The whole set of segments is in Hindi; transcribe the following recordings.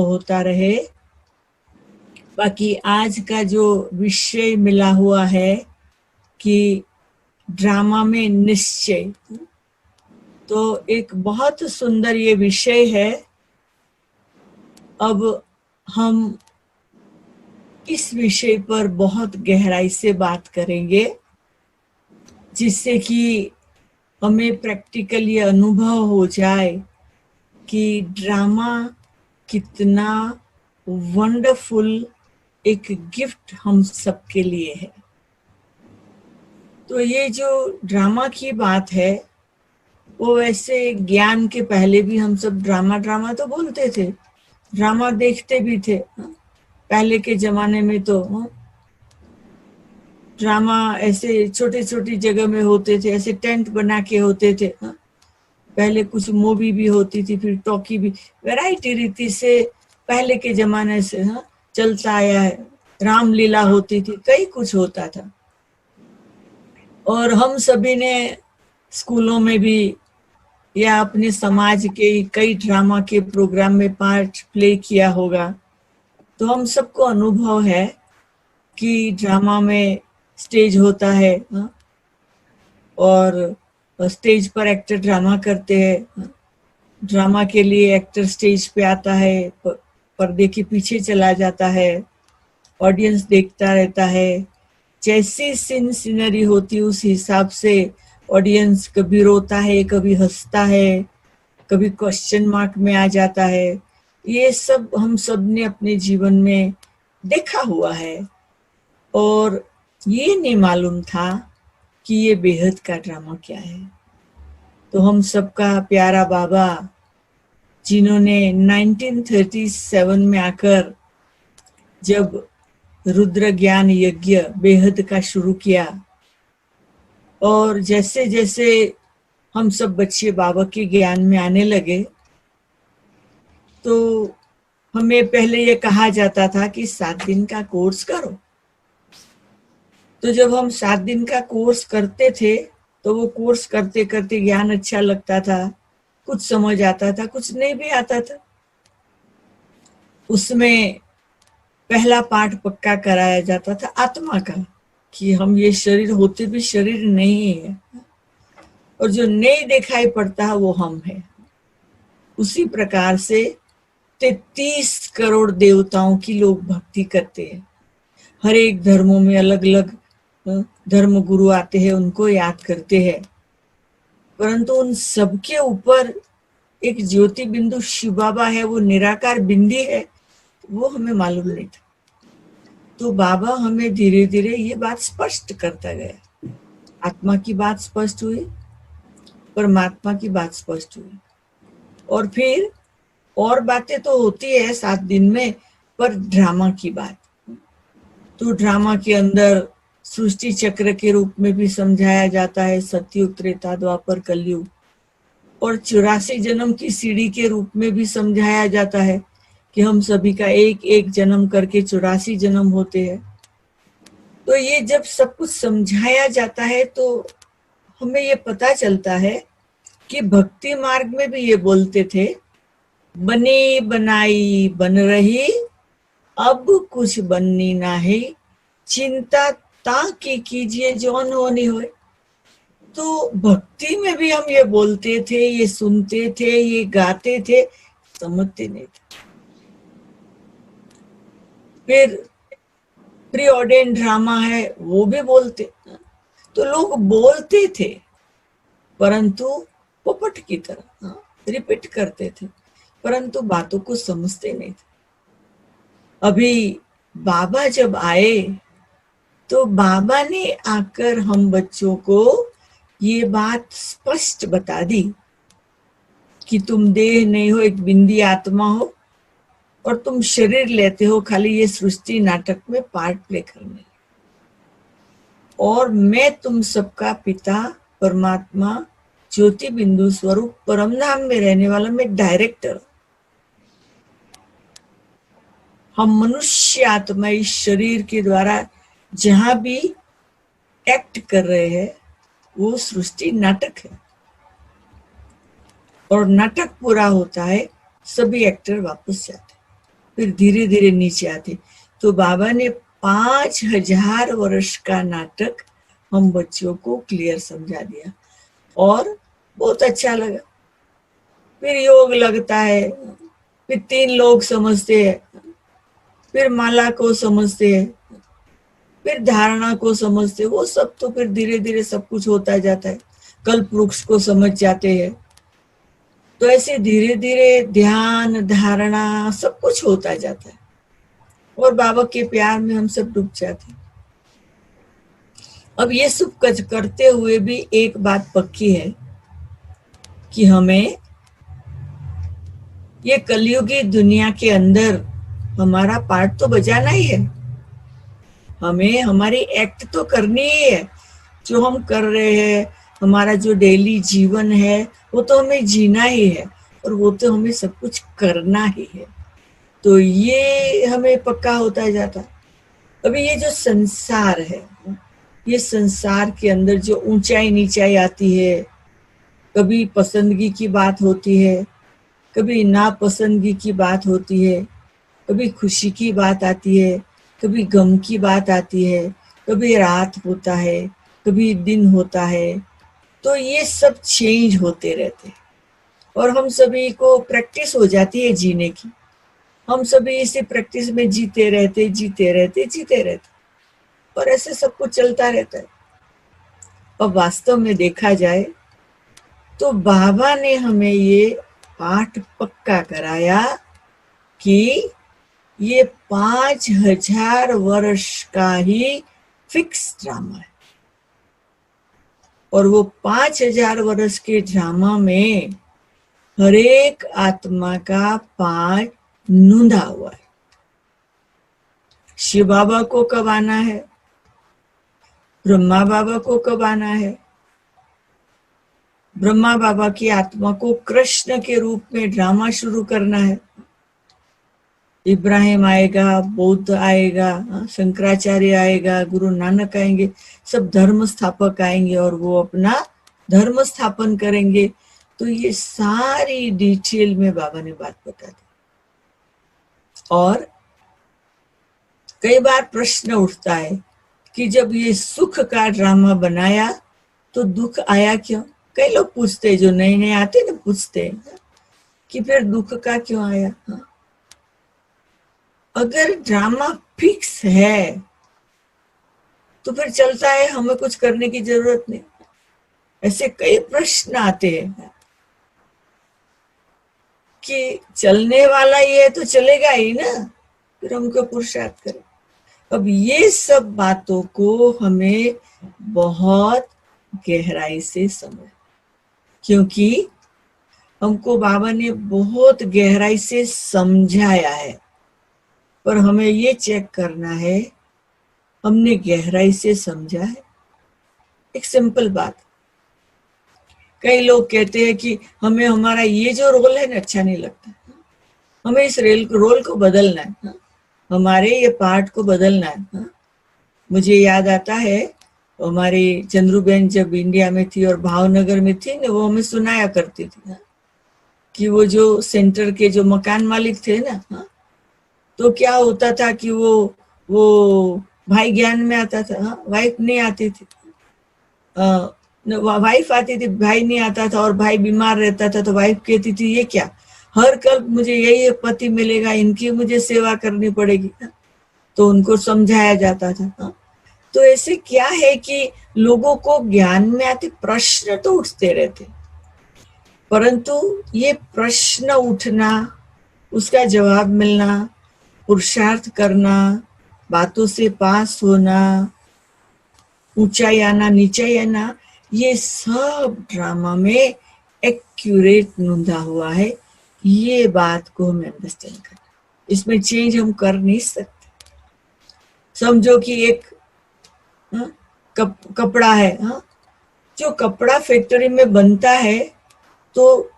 होता रहे। बाकी आज का जो विषय मिला हुआ है कि ड्रामा में निश्चय, तो एक बहुत सुंदर ये विषय है। अब हम इस विषय पर बहुत गहराई से बात करेंगे, जिससे कि हमें प्रैक्टिकली अनुभव हो जाए कि ड्रामा कितना वंडरफुल एक गिफ्ट हम सबके लिए है। तो ये जो ड्रामा की बात है, वो वैसे ज्ञान के पहले भी हम सब ड्रामा ड्रामा तो बोलते थे, ड्रामा देखते भी थे। पहले के जमाने में तो ड्रामा ऐसे छोटे छोटी जगह में होते थे, ऐसे टेंट बना के होते थे। पहले कुछ मूवी भी होती थी, फिर टॉकी भी, वैरायटी रीति से पहले के जमाने से चलता आया है। रामलीला होती थी, कई कुछ होता था। और हम सभी ने स्कूलों में भी या अपने समाज के कई ड्रामा के प्रोग्राम में पार्ट प्ले किया होगा। तो हम सबको अनुभव है कि ड्रामा में स्टेज होता है, और स्टेज पर एक्टर ड्रामा करते हैं। ड्रामा के लिए एक्टर स्टेज पे आता है, पर्दे के पीछे चला जाता है, ऑडियंस देखता रहता है। जैसी सीनरी होती उस हिसाब से ऑडियंस कभी रोता है, कभी हंसता है, कभी क्वेश्चन मार्क में आ जाता है। ये सब हम सब ने अपने जीवन में देखा हुआ है, और ये नहीं मालूम था कि ये बेहद का ड्रामा क्या है। तो हम सबका प्यारा बाबा, जिन्होंने 1937 में आकर जब रुद्र ज्ञान यज्ञ बेहद का शुरू किया, और जैसे जैसे हम सब बच्चे बाबा के ज्ञान में आने लगे, तो हमें पहले ये कहा जाता था कि 7 दिन का कोर्स करो। तो जब हम 7 दिन का कोर्स करते थे, तो वो कोर्स करते करते ज्ञान अच्छा लगता था, कुछ समझ आता था, कुछ नहीं भी आता था। उसमें पहला पाठ पक्का कराया जाता था आत्मा का, कि हम ये शरीर होते भी शरीर नहीं है, और जो नहीं दिखाई पड़ता है वो हम है। उसी प्रकार से 33 करोड़ देवताओं की लोग भक्ति करते हैं। हर एक धर्मों में अलग अलग धर्म गुरु आते हैं, उनको याद करते हैं, परंतु उन सबके ऊपर एक ज्योति बिंदु शिव बाबा है, वो निराकार बिंदी है, वो हमें मालूम नहीं था। तो बाबा हमें धीरे धीरे ये बात स्पष्ट करता गया। आत्मा की बात स्पष्ट हुई, परमात्मा की बात स्पष्ट हुई, और फिर और बातें तो होती है 7 दिन में, पर ड्रामा की बात, तो ड्रामा के अंदर सृष्टि चक्र के रूप में भी समझाया जाता है, सतयुग त्रेता द्वापर कलयुग, और 84 जन्म की सीढ़ी के रूप में भी समझाया जाता है कि हम सभी का एक एक जन्म करके 84 जन्म होते हैं। तो ये जब सब कुछ समझाया जाता है, तो हमें ये पता चलता है कि भक्ति मार्ग में भी ये बोलते थे, बनी बनाई बन रही, अब कुछ बननी नाही, चिंता ताकि कीजिए जौन होनी होए। तो भक्ति में भी हम ये बोलते थे, ये सुनते थे, ये गाते थे, समझते नहीं थे। फिर प्री ऑर्डेन ड्रामा है, वो भी बोलते। तो लोग बोलते थे, परंतु पोपट की तरह रिपीट करते थे, परंतु बातों को समझते नहीं थे। अभी बाबा जब आए, तो बाबा ने आकर हम बच्चों को ये बात स्पष्ट बता दी कि तुम देह नहीं हो, एक बिंदी आत्मा हो, और तुम शरीर लेते हो खाली ये सृष्टि नाटक में पार्ट प्ले करने, और मैं तुम सबका पिता परमात्मा ज्योति बिंदु स्वरूप परमधाम में रहने वाला मैं डायरेक्टर। हम मनुष्य आत्मा इस शरीर के द्वारा जहां भी एक्ट कर रहे हैं, वो सृष्टि नाटक है, और नाटक पूरा होता है, सभी एक्टर वापस जाते हैं। फिर धीरे धीरे नीचे आते। तो बाबा ने 5000 वर्ष का नाटक हम बच्चों को क्लियर समझा दिया और बहुत अच्छा लगा। फिर योग लगता है, फिर 3 लोग समझते हैं, फिर माला को समझते हैं, फिर धारणा को समझते, वो सब तो फिर धीरे धीरे सब कुछ होता जाता है। कल्प वृक्ष को समझ जाते हैं। तो ऐसे धीरे धीरे ध्यान धारणा सब कुछ होता जाता है और बाबा के प्यार में हम सब डूब जाते हैं। अब ये सब करते हुए भी एक बात पक्की है कि हमें ये कलयुगी दुनिया के अंदर हमारा पार्ट तो बजाना ही है। हमें हमारी एक्ट तो करनी ही है। जो हम कर रहे हैं, हमारा जो डेली जीवन है, वो तो हमें जीना ही है और वो तो हमें सब कुछ करना ही है। तो ये हमें पक्का होता जाता। अभी ये जो संसार है, ये संसार के अंदर जो ऊंचाई नीचाई आती है, कभी पसंदगी की बात होती है, कभी नापसंदगी की बात होती है, कभी खुशी की बात आती है, कभी गम की बात आती है, कभी रात होता है, कभी दिन होता है। तो ये सब चेंज होते रहते हैं और हम सभी को प्रैक्टिस हो जाती है जीने की। हम सभी इसी प्रैक्टिस में जीते रहते और ऐसे सब कुछ चलता रहता है। और वास्तव में देखा जाए तो बाबा ने हमें ये पाठ पक्का कराया कि ये 5000 वर्ष का ही फिक्स ड्रामा है और वो 5000 वर्ष के ड्रामा में हर एक आत्मा का पार्ट नूंधा हुआ है। शिव बाबा को कब आना है, ब्रह्मा बाबा को कब आना है, ब्रह्मा बाबा की आत्मा को कृष्ण के रूप में ड्रामा शुरू करना है। इब्राहिम आएगा, बुद्ध आएगा, शंकराचार्य आएगा, गुरु नानक आएंगे, सब धर्म स्थापक आएंगे और वो अपना धर्म स्थापन करेंगे। तो ये सारी डिटेल में बाबा ने बात बता दी। और कई बार प्रश्न उठता है कि जब ये सुख का ड्रामा बनाया तो दुख आया क्यों? कई लोग पूछते, जो नए नए आते ना, पूछते कि फिर दुख का क्यों आया। अगर ड्रामा फिक्स है तो फिर चलता है, हमें कुछ करने की जरूरत नहीं। ऐसे कई प्रश्न आते हैं कि चलने वाला ये तो चलेगा ही ना, फिर हमको पुरुषार्थ करें। अब ये सब बातों को हमें बहुत गहराई से समझ, क्योंकि हमको बाबा ने बहुत गहराई से समझाया है, पर हमें ये चेक करना है हमने गहराई से समझा है। एक सिंपल बात, कई लोग कहते हैं कि हमें हमारा ये जो रोल है ना अच्छा नहीं लगता, हमें इस रोल को बदलना है, हमारे ये पार्ट को बदलना है। मुझे याद आता है हमारी चंद्रूबेन जब इंडिया में थी और भावनगर में थी ना, वो हमें सुनाया करती थी कि वो जो सेंटर के जो मकान मालिक थे ना, तो क्या होता था कि वो भाई ज्ञान में आता था, वाइफ नहीं आती थी, वाइफ आती थी, भाई नहीं आता था, और भाई बीमार रहता था तो वाइफ कहती थी ये क्या, हर कल मुझे यही पति मिलेगा, इनकी मुझे सेवा करनी पड़ेगी। तो उनको समझाया जाता था। तो ऐसे क्या है कि लोगों को ज्ञान में आते प्रश्न तो उठते रहते, परंतु ये प्रश्न उठना, उसका जवाब मिलना, पुरुषार्थ करना, बातों से पास होना, ऊंचाई आना नीचाई आना, ये सब ड्रामा में एक्यूरेट नूंधा हुआ है। ये बात को हमें अंडरस्टैंड करना, इसमें चेंज हम कर नहीं सकते। समझो कि एक कपड़ा है, जो कपड़ा फैक्ट्री में बनता है तो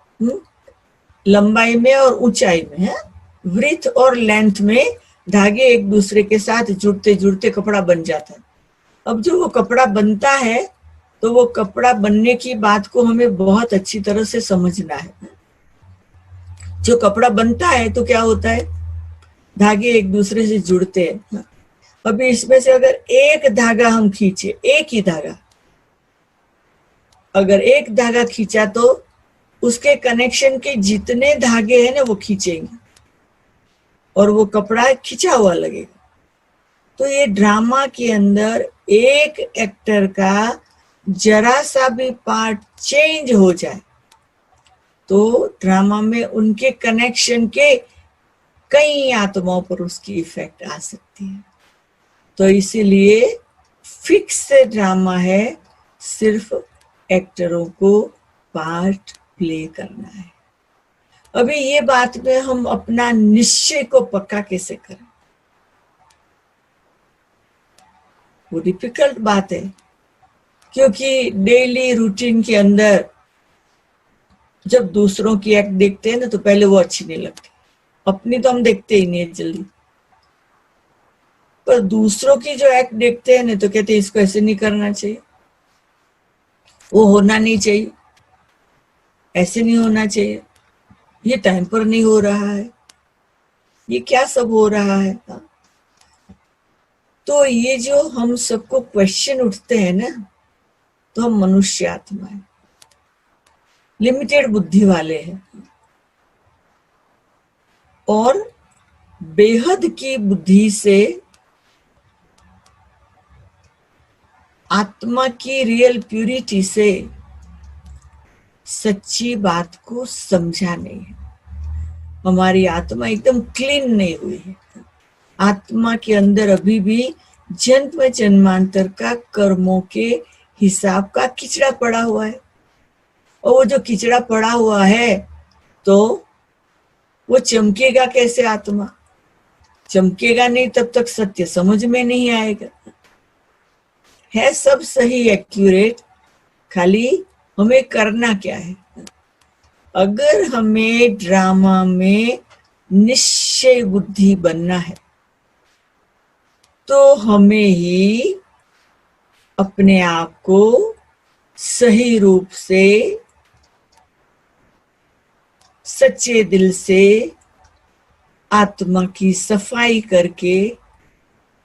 लंबाई में और ऊंचाई में है, विड्थ और लेंथ में धागे एक दूसरे के साथ जुड़ते जुड़ते कपड़ा बन जाता है। अब जो वो कपड़ा बनता है तो वो कपड़ा बनने की बात को हमें बहुत अच्छी तरह से समझना है। जो कपड़ा बनता है तो क्या होता है, धागे एक दूसरे से जुड़ते हैं। अभी इसमें से अगर एक धागा हम खींचे, एक ही धागा, अगर एक धागा खींचा तो उसके कनेक्शन के जितने धागे हैं ना वो खींचेंगे और वो कपड़ा खिंचा हुआ लगेगा। तो ये ड्रामा के अंदर एक एक्टर का जरा सा भी पार्ट चेंज हो जाए तो ड्रामा में उनके कनेक्शन के कई आत्माओं पर उसकी इफेक्ट आ सकती है। तो इसीलिए फिक्स ड्रामा है, सिर्फ एक्टरों को पार्ट प्ले करना है। अभी ये बात में हम अपना निश्चय को पक्का कैसे करें, वो डिफिकल्ट बात है, क्योंकि डेली रूटीन के अंदर जब दूसरों की एक्ट देखते हैं ना तो पहले वो अच्छी नहीं लगती, अपनी तो हम देखते ही नहीं है जल्दी, पर दूसरों की जो एक्ट देखते हैं ना तो कहते हैं इसको ऐसे नहीं करना चाहिए, वो होना नहीं चाहिए, ऐसे नहीं होना चाहिए, ये टाइम पर नहीं हो रहा है, ये क्या सब हो रहा है। तो ये जो हम सबको क्वेश्चन उठते हैं ना, तो हम मनुष्य आत्मा है, लिमिटेड बुद्धि वाले हैं और बेहद की बुद्धि से आत्मा की रियल प्यूरिटी से सच्ची बात को समझा नहीं है। हमारी आत्मा एकदम क्लीन नहीं हुई है, आत्मा के अंदर अभी भी जन्म जन्मांतर का कर्मों के हिसाब का किचड़ा पड़ा हुआ है, और वो जो किचड़ा पड़ा हुआ है तो वो चमकेगा कैसे? आत्मा चमकेगा नहीं तब तक सत्य समझ में नहीं आएगा। है सब सही एक्यूरेट, खाली हमें करना क्या है। अगर हमें ड्रामा में निश्चय बुद्धि बनना है तो हमें ही अपने आप को सही रूप से सच्चे दिल से आत्मा की सफाई करके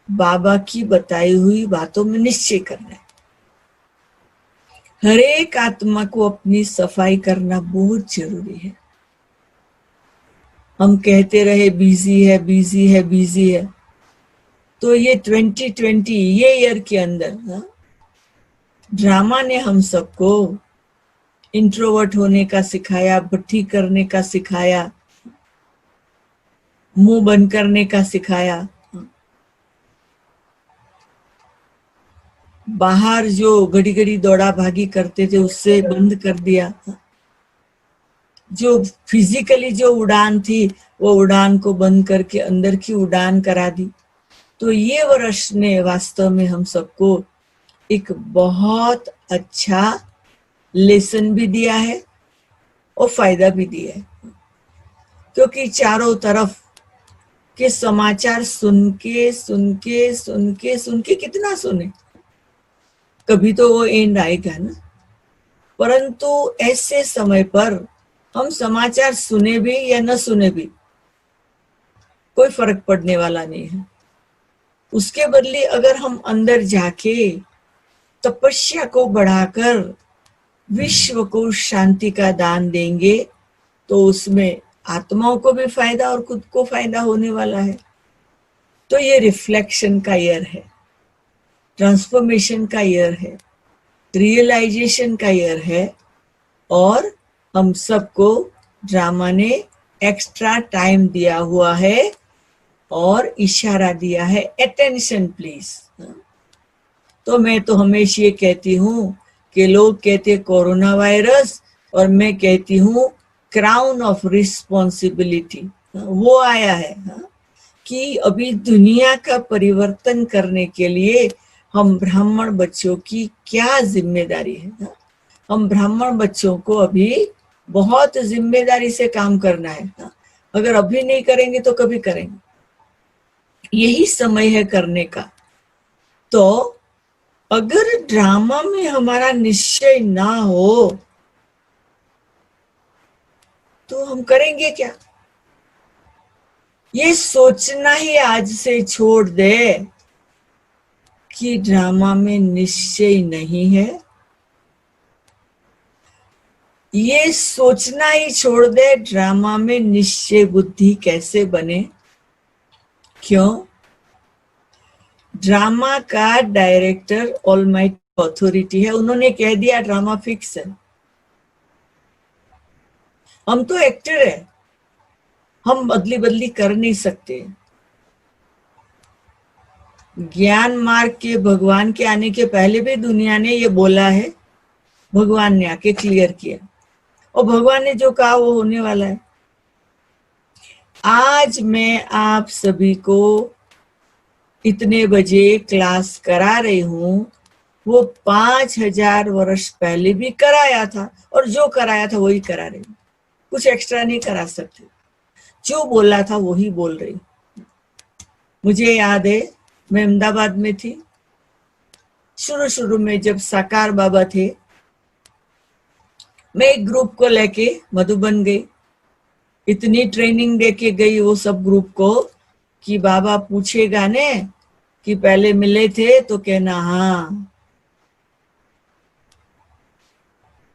बाबा की बताई हुई बातों में निश्चय करना है। हर एक आत्मा को अपनी सफाई करना बहुत जरूरी है। हम कहते रहे बिजी है बिजी है बिजी है, तो ये 2020 ये ईयर के अंदर ड्रामा ने हम सबको इंट्रोवर्ट होने का सिखाया, भट्टी करने का सिखाया, मुंह बंद करने का सिखाया, बाहर जो घड़ी घड़ी दौड़ा भागी करते थे उससे बंद कर दिया, जो फिजिकली जो उड़ान थी वो उड़ान को बंद करके अंदर की उड़ान करा दी। तो ये वर्ष ने वास्तव में हम सबको एक बहुत अच्छा लेसन भी दिया है और फायदा भी दिया है, क्योंकि चारों तरफ के समाचार सुन के सुन के सुन के सुन के कितना सुने, कभी तो वो एंड आएगा ना। परंतु ऐसे समय पर हम समाचार सुने भी या न सुने भी कोई फर्क पड़ने वाला नहीं है। उसके बदले अगर हम अंदर जाके तपस्या को बढ़ाकर विश्व को शांति का दान देंगे तो उसमें आत्माओं को भी फायदा और खुद को फायदा होने वाला है। तो ये रिफ्लेक्शन का ईयर है, ट्रांसफॉर्मेशन का ईयर है, रियलाइजेशन का ईयर है, और हम सबको ड्रामा ने एक्स्ट्रा टाइम दिया हुआ है और इशारा दिया है, अटेंशन प्लीज। तो मैं तो हमेशा ये कहती हूँ कि लोग कहते हैं कोरोना वायरस और मैं कहती हूँ क्राउन ऑफ रिस्पॉन्सिबिलिटी वो आया है कि अभी दुनिया का परिवर्तन करने के लिए हम ब्राह्मण बच्चों की क्या जिम्मेदारी है। हम ब्राह्मण बच्चों को अभी बहुत जिम्मेदारी से काम करना है। अगर अभी नहीं करेंगे तो कभी करेंगे, यही समय है करने का। तो अगर ड्रामा में हमारा निश्चय ना हो तो हम करेंगे क्या? ये सोचना ही आज से छोड़ दे कि ड्रामा में निश्चय नहीं है। ये सोचना ही छोड़ दे ड्रामा में निश्चय बुद्धि कैसे बने। क्यों? ड्रामा का डायरेक्टर ऑलमाइटी अथॉरिटी है, उन्होंने कह दिया ड्रामा फिक्स है। हम तो एक्टर है, हम बदली बदली कर नहीं सकते। ज्ञान मार्ग के भगवान के आने के पहले भी दुनिया ने ये बोला है, भगवान ने आके क्लियर किया, और भगवान ने जो कहा वो होने वाला है। आज मैं आप सभी को इतने बजे क्लास करा रही हूं, वो 5000 वर्ष पहले भी कराया था, और जो कराया था वही करा रही हूं, कुछ एक्स्ट्रा नहीं करा सकती। जो बोला था वही बोल रही। मुझे याद है, मैं अहमदाबाद में थी, शुरू में जब साकार बाबा थे, मैं एक ग्रुप को लेके मधुबन गई। इतनी ट्रेनिंग दे के गई वो सब ग्रुप को कि बाबा पूछेगा ने कि पहले मिले थे तो कहना हाँ,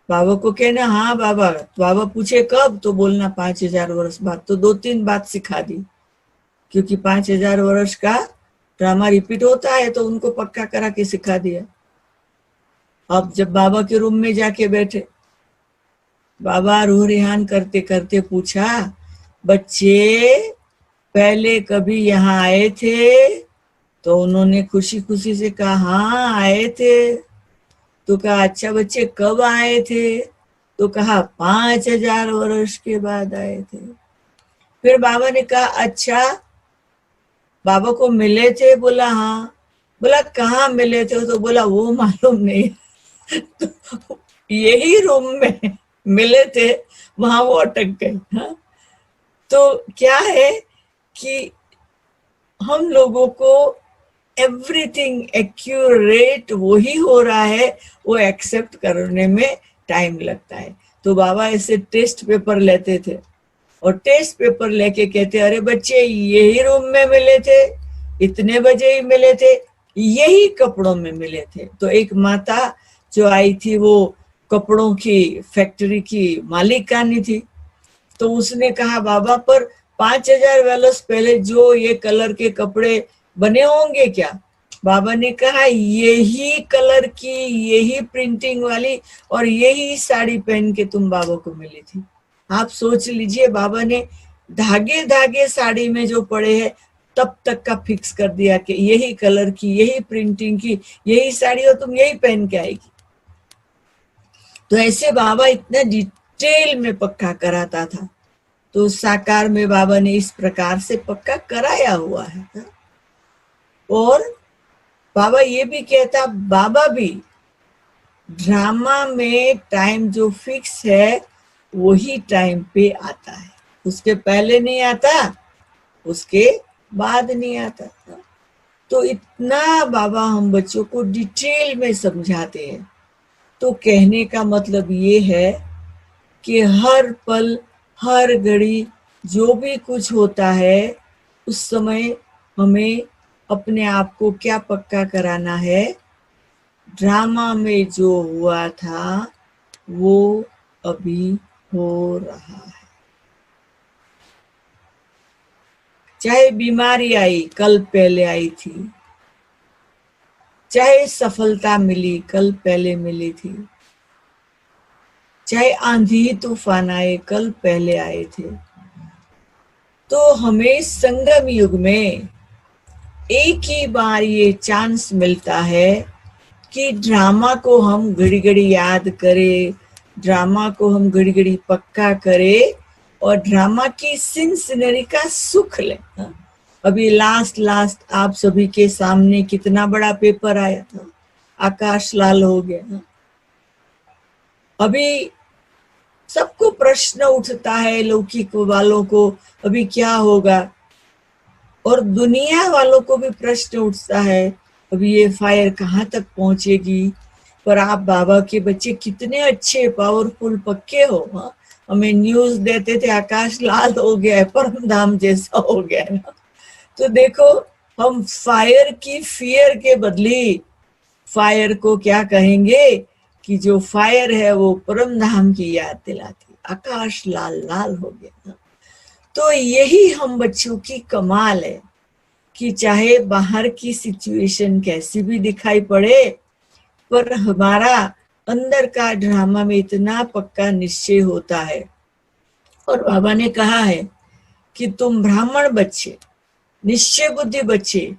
बाबा को कहना हाँ बाबा, बाबा पूछे कब तो बोलना 5000 वर्ष बाद। तो 2-3 बात सिखा दी, क्योंकि 5000 वर्ष का ड्रामा रिपीट होता है, तो उनको पक्का करा के सिखा दिया। अब जब बाबा के रूम में जाके बैठे, बाबा रूह रिहान करते करते पूछा, बच्चे पहले कभी यहाँ आए थे? तो उन्होंने खुशी खुशी से कहा हाँ आए थे। तो कहा अच्छा बच्चे कब आए थे? तो कहा 5000 वर्ष के बाद आए थे। फिर बाबा ने कहा अच्छा बाबा को मिले थे? बोला हाँ। बोला कहाँ मिले थे? तो बोला वो मालूम नहीं। तो यही रूम में मिले थे, वहां वो अटक गए। हाँ? तो क्या है कि हम लोगों को एवरीथिंग एक्यूरेट वही हो रहा है, वो एक्सेप्ट करने में टाइम लगता है। तो बाबा ऐसे टेस्ट पेपर लेते थे, और टेस्ट पेपर लेके कहते अरे बच्चे यही रूम में मिले थे, इतने बजे ही मिले थे, यही कपड़ों में मिले थे। तो एक माता जो आई थी, वो कपड़ों की फैक्ट्री की मालिकानी थी, तो उसने कहा बाबा पर 5000 वर्ष पहले जो ये कलर के कपड़े बने होंगे क्या? बाबा ने कहा यही कलर की, यही प्रिंटिंग वाली और यही साड़ी पहन के तुम बाबा को मिली थी। आप सोच लीजिए, बाबा ने धागे धागे साड़ी में जो पड़े हैं तब तक का फिक्स कर दिया कि यही कलर की, यही प्रिंटिंग की, यही साड़ी और तुम यही पहन के आएगी। तो ऐसे बाबा इतना डिटेल में पक्का कराता था। तो साकार में बाबा ने इस प्रकार से पक्का कराया हुआ है। और बाबा ये भी कहता, बाबा भी ड्रामा में टाइम जो फिक्स है वही टाइम पे आता है, उसके पहले नहीं आता, उसके बाद नहीं आता। तो इतना बाबा हम बच्चों को डिटेल में समझाते हैं। तो कहने का मतलब ये है कि हर पल हर घड़ी जो भी कुछ होता है, उस समय हमें अपने आप को क्या पक्का कराना है, ड्रामा में जो हुआ था वो अभी हो रहा है। चाहे बीमारी आई, कल पहले आई थी, चाहे सफलता मिली, कल पहले मिली थी, चाहे आंधी तूफान आए, कल पहले आए थे। तो हमें संगम युग में एक ही बार ये चांस मिलता है कि ड्रामा को हम घड़ी घड़ी याद करें, ड्रामा को हम घड़ी घड़ी पक्का करें और ड्रामा की सिनसिनरी का सुख लें। अभी लास्ट आप सभी के सामने कितना बड़ा पेपर आया था, आकाश लाल हो गया। अभी सबको प्रश्न उठता है, लौकिक वालों को अभी क्या होगा, और दुनिया वालों को भी प्रश्न उठता है अभी ये फायर कहाँ तक पहुंचेगी। पर आप बाबा के बच्चे कितने अच्छे पावरफुल पक्के हो। हमें न्यूज देते थे आकाश लाल हो गया है, परम धाम जैसा हो गया है ना। तो देखो, हम फायर की फियर के बदली फायर को क्या कहेंगे कि जो फायर है वो परम धाम की याद दिलाती, आकाश लाल लाल हो गया ना। तो यही हम बच्चों की कमाल है कि चाहे बाहर की सिचुएशन कैसी भी दिखाई पड़े, पर हमारा अंदर का ड्रामा में इतना पक्का निश्चय होता है। और बाबा ने कहा है कि तुम ब्राह्मण बच्चे, निश्चय बुद्धि बच्चे,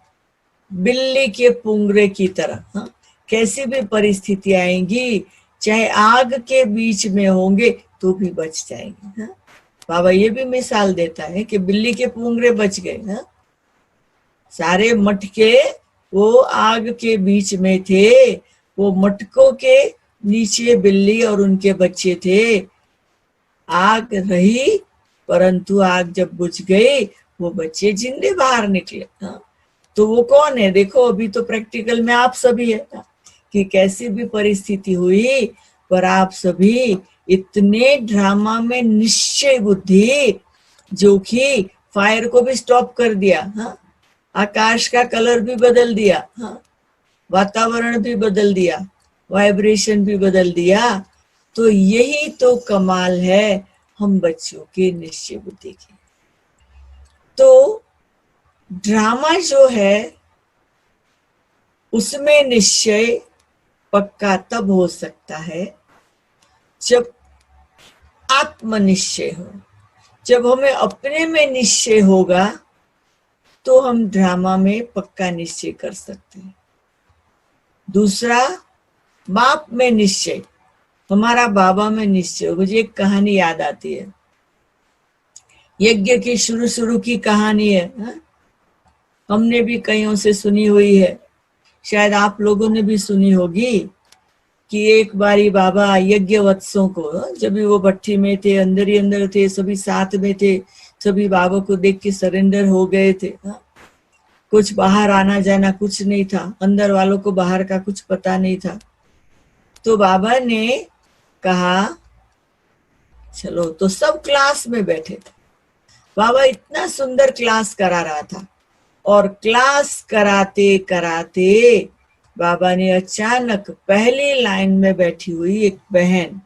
बिल्ली के पुंगरे की तरह, हाँ, कैसी भी परिस्थिति आएंगी, चाहे आग के बीच में होंगे तो भी बच जाएंगे। हाँ? बाबा ये भी मिसाल देता है कि बिल्ली के पुंगरे बच गए। हाँ? सारे मटके वो आग के बीच में थे, वो मटकों के नीचे बिल्ली और उनके बच्चे थे। आग रही, परंतु आग जब बुझ गई वो बच्चे जिंदे बाहर निकले। हाँ? तो वो कौन है? देखो, अभी तो प्रैक्टिकल में आप सभी है ना, कि कैसी भी परिस्थिति हुई पर आप सभी इतने ड्रामा में निश्चय बुद्धि, जो कि फायर को भी स्टॉप कर दिया। हाँ? आकाश का कलर भी बदल दिया। हाँ? वातावरण भी बदल दिया, वाइब्रेशन भी बदल दिया। तो यही तो कमाल है हम बच्चों के निश्चय बुद्धि की। तो ड्रामा जो है उसमें निश्चय पक्का तब हो सकता है जब आत्मनिश्चय हो। जब हमें अपने में निश्चय होगा तो हम ड्रामा में पक्का निश्चय कर सकते हैं। दूसरा, बाप में निश्चय, हमारा बाबा में निश्चय। मुझे एक कहानी याद आती है, यज्ञ की शुरू की कहानी है। हा? हमने भी कईयों से सुनी हुई है, शायद आप लोगों ने भी सुनी होगी कि एक बारी बाबा यज्ञ वत्सों को, जब भी वो भट्टी में थे, अंदर ही अंदर थे, सभी साथ में थे, सभी बाबा को देख के सरेंडर हो गए थे। हा? कुछ बाहर आना जाना कुछ नहीं था, अंदर वालों को बाहर का कुछ पता नहीं था। तो बाबा ने कहा चलो, तो सब क्लास में बैठे थे। बाबा इतना सुंदर क्लास करा रहा था, और क्लास कराते कराते बाबा ने अचानक पहली लाइन में बैठी हुई एक बहन,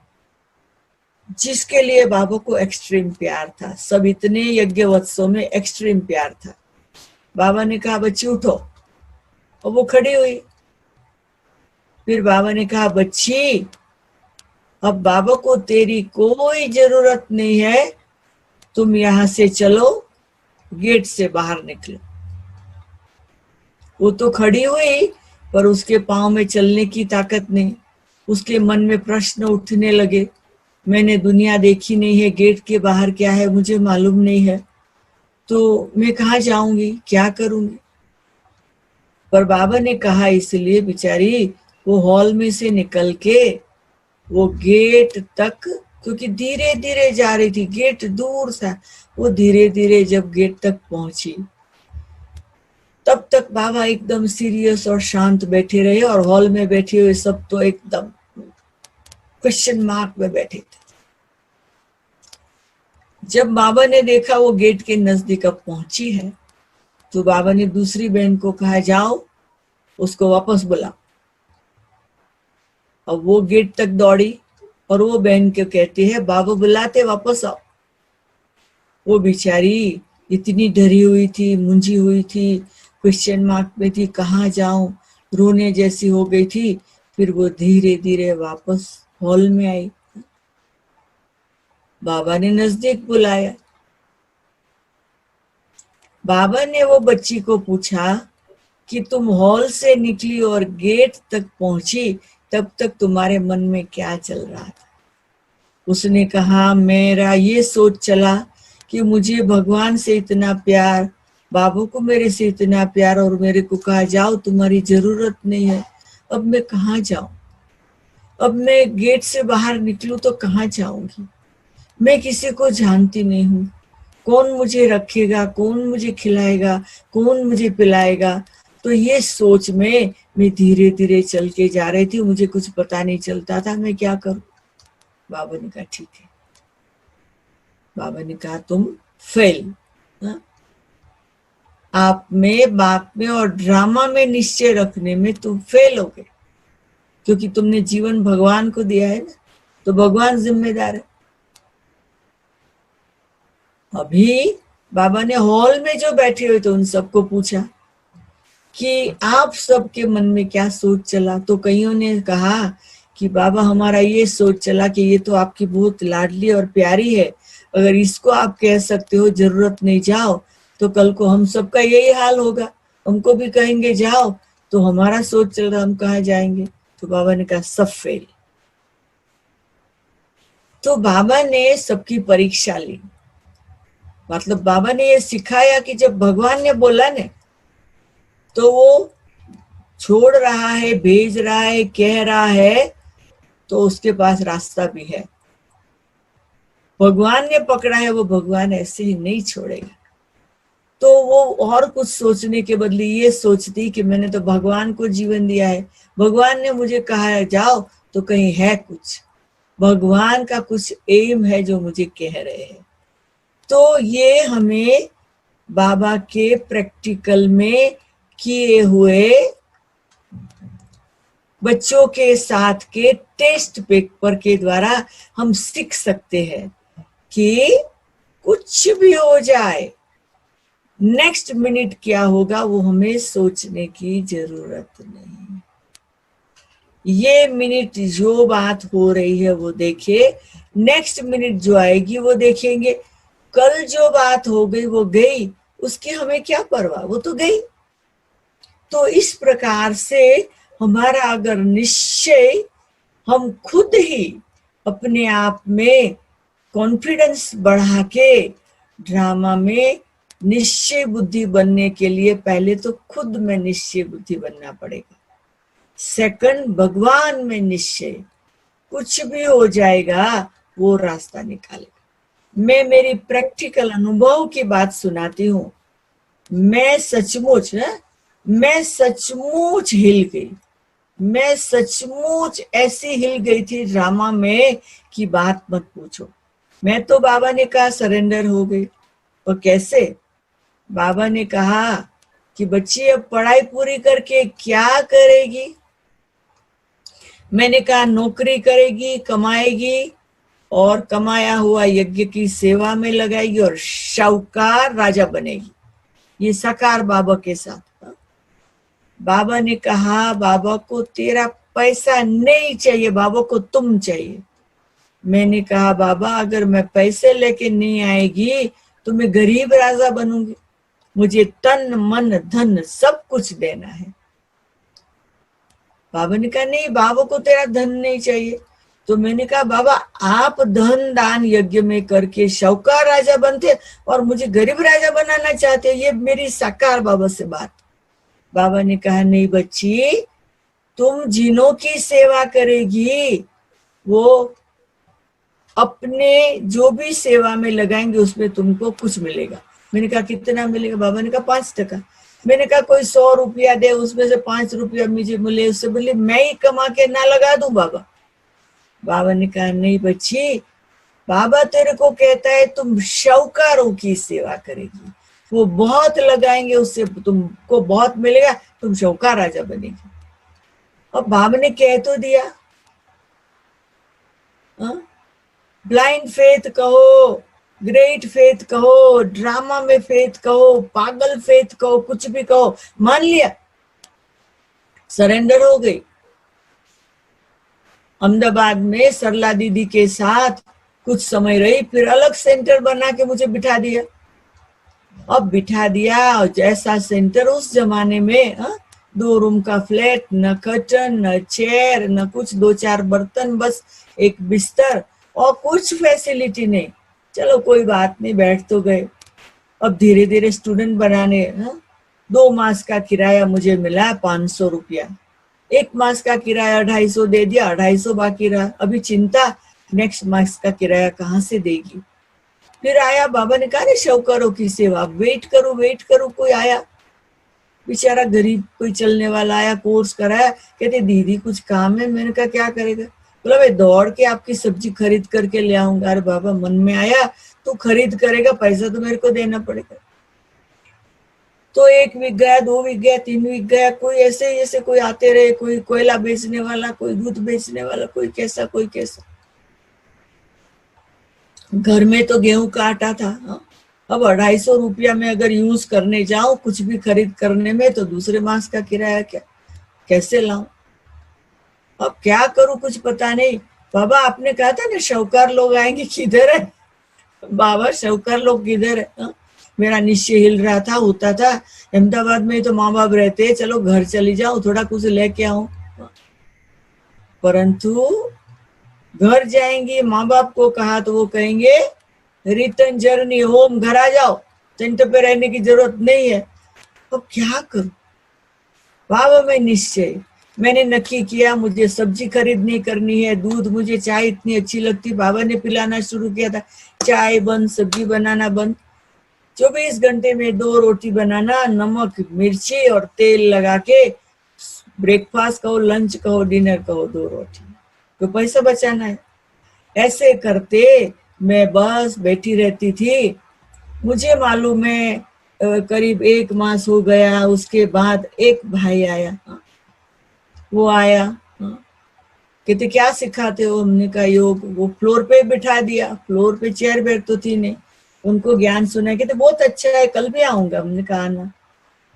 जिसके लिए बाबा को एक्सट्रीम प्यार था, सब इतने यज्ञवत्सों में एक्सट्रीम प्यार था। बाबा ने कहा बच्ची उठो, और वो खड़ी हुई। फिर बाबा ने कहा बच्ची, अब बाबा को तेरी कोई जरूरत नहीं है, तुम यहां से चलो, गेट से बाहर निकलो। वो तो खड़ी हुई, पर उसके पांव में चलने की ताकत नहीं। उसके मन में प्रश्न उठने लगे, मैंने दुनिया देखी नहीं है, गेट के बाहर क्या है मुझे मालूम नहीं है, तो मैं कहाँ जाऊंगी, क्या करूंगी। पर बाबा ने कहा, इसलिए बेचारी वो हॉल में से निकल के वो गेट तक, क्योंकि धीरे धीरे जा रही थी, गेट दूर था, वो धीरे धीरे जब गेट तक पहुंची, तब तक बाबा एकदम सीरियस और शांत बैठे रहे, और हॉल में बैठे हुए सब तो एकदम क्वेश्चन मार्क में बैठे थे। जब बाबा ने देखा वो गेट के नजदीक अब पहुंची है, तो बाबा ने दूसरी बहन को कहा जाओ उसको वापस बुलाओ। अब वो गेट तक दौड़ी, और वो बहन को कहती है बाबा बुलाते, वापस आओ। वो बेचारी इतनी डरी हुई थी, मुंझी हुई थी, क्वेश्चन मार्क में थी, कहाँ जाऊं, रोने जैसी हो गई थी। फिर वो धीरे धीरे वापस हॉल में आई। बाबा ने नजदीक बुलाया। बाबा ने वो बच्ची को पूछा कि तुम हॉल से निकली और गेट तक पहुंची, तब तक तुम्हारे मन में क्या चल रहा था? उसने कहा, मेरा ये सोच चला कि मुझे भगवान से इतना प्यार, बाबू को मेरे से इतना प्यार, और मेरे को कहा जाओ तुम्हारी जरूरत नहीं है, अब मैं कहाँ जाऊं? अब मैं गेट से बाहर निकलूं तो कहाँ जाऊंगी? मैं किसी को जानती नहीं हूँ, कौन मुझे रखेगा, कौन मुझे खिलाएगा, कौन मुझे पिलाएगा? तो ये सोच में मैं धीरे धीरे चल के जा रही थी, मुझे कुछ पता नहीं चलता था मैं क्या करूं। बाबा ने कहा ठीक है, बाबा ने कहा तुम फेल। आप में, बात में और ड्रामा में निश्चय रखने में तुम फेल हो गए, क्योंकि तुमने जीवन भगवान को दिया है ना, तो भगवान जिम्मेदार है। अभी बाबा ने हॉल में जो बैठे हुए थे उन सबको पूछा कि आप सबके मन में क्या सोच चला, तो कईयों ने कहा कि बाबा हमारा ये सोच चला कि ये तो आपकी बहुत लाडली और प्यारी है, अगर इसको आप कह सकते हो जरूरत नहीं जाओ, तो कल को हम सबका यही हाल होगा, हमको भी कहेंगे जाओ, तो हमारा सोच चल रहा हम कहाँ जाएंगे। तो बाबा ने कहा सब फेल। तो बाबा ने सबकी परीक्षा ली, मतलब बाबा ने ये सिखाया कि जब भगवान ने बोला ने तो वो छोड़ रहा है, भेज रहा है, कह रहा है, तो उसके पास रास्ता भी है। भगवान ने पकड़ा है, वो भगवान ऐसे ही नहीं छोड़ेगा। तो वो और कुछ सोचने के बदले ये सोचती कि मैंने तो भगवान को जीवन दिया है, भगवान ने मुझे कहा है जाओ, तो कहीं है कुछ, भगवान का कुछ एम है जो मुझे कह रहे हैं। तो ये हमें बाबा के प्रैक्टिकल में किए हुए बच्चों के साथ के टेस्ट पेपर के द्वारा हम सीख सकते हैं कि कुछ भी हो जाए, नेक्स्ट मिनट क्या होगा वो हमें सोचने की जरूरत नहीं। ये मिनट जो बात हो रही है वो देखिए, नेक्स्ट मिनट जो आएगी वो देखेंगे। कल जो बात हो गई वो गई, उसकी हमें क्या परवाह, वो तो गई। तो इस प्रकार से हमारा अगर निश्चय, हम खुद ही अपने आप में कॉन्फिडेंस बढ़ा के ड्रामा में निश्चय बुद्धि बनने के लिए पहले तो खुद में निश्चय बुद्धि बनना पड़ेगा, सेकंड भगवान में निश्चय, कुछ भी हो जाएगा वो रास्ता निकालेगा। मैं मेरी प्रैक्टिकल अनुभव की बात सुनाती हूँ। मैं सचमुच हिल गई, मैं सचमुच ऐसी हिल गई थी ड्रामा में कि बात मत पूछो। मैं तो बाबा ने कहा सरेंडर हो गई। और कैसे? बाबा ने कहा कि बच्ची अब पढ़ाई पूरी करके क्या करेगी? मैंने कहा नौकरी करेगी, कमाएगी और कमाया हुआ यज्ञ की सेवा में लगाएगी और शाहूकार राजा बनेगी। ये साकार बाबा के साथ। बाबा ने कहा बाबा को तेरा पैसा नहीं चाहिए, बाबा को तुम चाहिए। मैंने कहा बाबा अगर मैं पैसे लेके नहीं आएगी तो मैं गरीब राजा बनूंगी, मुझे तन मन धन सब कुछ देना है। बाबा ने कहा नहीं, बाबा को तेरा धन नहीं चाहिए। तो मैंने कहा बाबा आप धन दान यज्ञ में करके शाहूकार राजा बनते और मुझे गरीब राजा बनाना चाहते, ये मेरी साकार बाबा से बात। बाबा ने कहा नहीं बच्ची, तुम जिनों की सेवा करेगी वो अपने जो भी सेवा में लगाएंगे उसमें तुमको कुछ मिलेगा। मैंने कहा कितना मिलेगा? बाबा ने कहा 5%। मैंने कहा कोई 100 रुपया दे, उसमें से 5 रुपया मुझे मिले, उससे बोले मैं ही कमा के ना लगा दूं बाबा। बाबा ने कहा नहीं बच्ची, बाबा तेरे को कहता है तुम शाहूकारों की सेवा करेगी, वो बहुत लगाएंगे, उससे तुमको बहुत मिलेगा, तुम शाहूकार राजा बनेगी। और बाबा ने कह तो दिया। ब्लाइंड फेथ कहो, ग्रेट फेथ कहो, ड्रामा में फेथ कहो, पागल फेथ कहो, कुछ भी कहो, मान लिया, सरेंडर हो गई। अहमदाबाद में सरला दीदी के साथ कुछ समय रही, फिर अलग सेंटर बना के मुझे बिठा दिया। अब बिठा दिया और जैसा सेंटर उस जमाने में 2 रूम का फ्लैट, न कर्टन न चेयर न कुछ, 2-4 बर्तन, बस एक बिस्तर और कुछ फैसिलिटी नहीं। चलो कोई बात नहीं, बैठ तो गए। अब धीरे धीरे स्टूडेंट बनाने 2 मास का किराया मुझे मिला 500 रुपया, 1 मास का किराया 250 दे दिया, 250 बाकी रहा। अभी चिंता नेक्स्ट मास का किराया कहाँ से देगी। फिर आया, बाबा ने कहा रे शाहूकारों की सेवा, वेट करो, कोई आया, बेचारा गरीब कोई चलने वाला आया, कोर्स कराया, कहते दीदी कुछ काम है। मैंने कहा क्या करेगा? बोला मैं दौड़ के आपकी सब्जी खरीद करके ले आऊंगा। अरे बाबा मन में आया तू खरीद करेगा, पैसा तो मेरे को देना पड़ेगा। तो 1 वीक गया, 2 वीक गया, 3 वीक गया, कोई ऐसे ऐसे कोई आते रहे, कोई कोयला बेचने वाला, कोई दूध बेचने वाला, कोई कैसा कोई कैसा। घर में तो गेहूं का आटा था, अब 250 रुपया में अगर यूज करने जाऊं कुछ भी खरीद करने में, तो दूसरे मास का किराया क्या, कैसे लाऊं, अब क्या करूं, कुछ पता नहीं। बाबा आपने कहा था ना शाहूकार लोग आएंगे, किधर है बाबा, शाहूकार लोग किधर है? मेरा निश्चय हिल रहा था, होता था अहमदाबाद में तो माँ बाप रहते, चलो घर चली जाऊं, थोड़ा कुछ लेके आऊं, परंतु घर जाएंगे, माँ बाप को कहा तो वो कहेंगे रिटर्न जर्नी होम, घर आ जाओ, सेंटर पे रहने की जरूरत नहीं है। अब क्या करूं बाबा, मैं निश्चय मैंने नक्की किया, मुझे सब्जी खरीद नहीं करनी है, दूध, मुझे चाय इतनी अच्छी लगती, बाबा ने पिलाना शुरू किया था, चाय बंद, सब्जी बनाना बंद, 24 घंटे में 2 रोटी बनाना, नमक मिर्ची और तेल लगा के, ब्रेकफास्ट कहो, लंच कहो, डिनर कहो, 2 रोटी, तो पैसा बचाना है। ऐसे करते मैं बस बैठी रहती थी। मुझे मालूम है करीब 1 मास हो गया, उसके बाद एक भाई आया, वो आया, कहते क्या सिखाते हो, हमने कहा योग। वो फ्लोर पे बिठा दिया, फ्लोर पे चेयर बैठ तो थी नहीं, उनको ज्ञान सुना, कहते बहुत अच्छा है, कल भी आऊंगा, हमने कहा ना।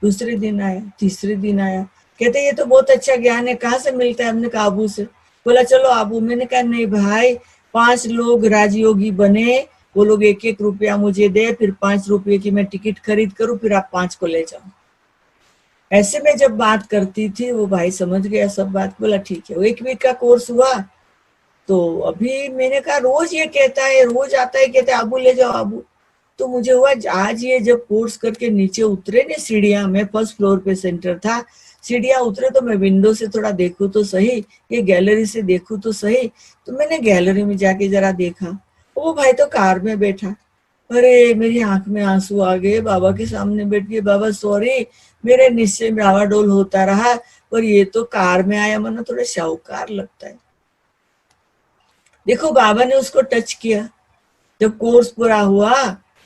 दूसरे दिन आया, तीसरे दिन आया, कहते ये तो बहुत अच्छा ज्ञान है, कहाँ से मिलता है, हमने कहा आबू से। बोला चलो आबू, मैंने कहा नहीं भाई, 5 लोग राजयोगी बने, वो लोग 1-1 रुपया मुझे दे, फिर 5 रुपये की मैं टिकट खरीद करूं, फिर आप 5 को ले जाओ। ऐसे में जब बात करती थी, वो भाई समझ गया सब बात, बोला ठीक है। वो 1 वीक का कोर्स हुआ, तो अभी मैंने कहा रोज ये कहता है, रोज आता है, कहता है आबू ले जाओ आबू। तो मुझे हुआ आज ये जब कोर्स करके नीचे उतरे ने सीढ़ियां, में 1st फ्लोर पे सेंटर था, सीढ़ियां उतरे तो मैं विंडो से थोड़ा देखूं तो सही, ये गैलरी से देखूं तो सही, तो मैंने गैलरी में जाके जरा देखा, वो भाई तो कार में बैठा। अरे मेरी आंख में आंसू आ गए, बाबा के सामने बैठ गए, बाबा सॉरी, मेरे निश्चय में आवाडोल होता रहा, पर ये तो कार में आया, मना थोड़ा शाहूकार लगता है। देखो बाबा ने उसको टच किया। जब कोर्स पूरा हुआ,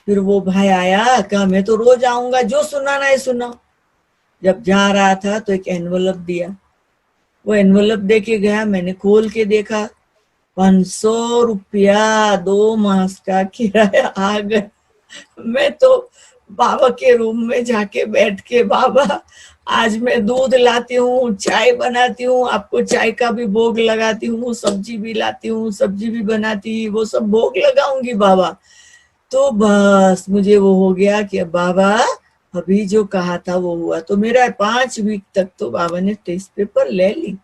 फिर वो भाई आया, कहा मैं तो रोज आऊंगा, जो सुनाना है सुनाओ। जब जा रहा था तो एक एनवलप दिया, वो एनवलप दे के गया, मैंने खोल के देखा, 500 रुपया 2 मास का किराया आ गया। मैं तो बाबा के रूम में जाके बैठ के, बाबा आज मैं दूध लाती हूँ, चाय बनाती हूँ, आपको चाय का भी भोग लगाती हूँ, सब्जी भी लाती हूँ, सब्जी भी बनाती, वो सब भोग लगाऊंगी बाबा। तो बस मुझे वो हो गया कि बाबा अभी जो कहा था वो हुआ। तो मेरा 5 वीक तक तो बाबा ने टेस्ट पेपर ले ली,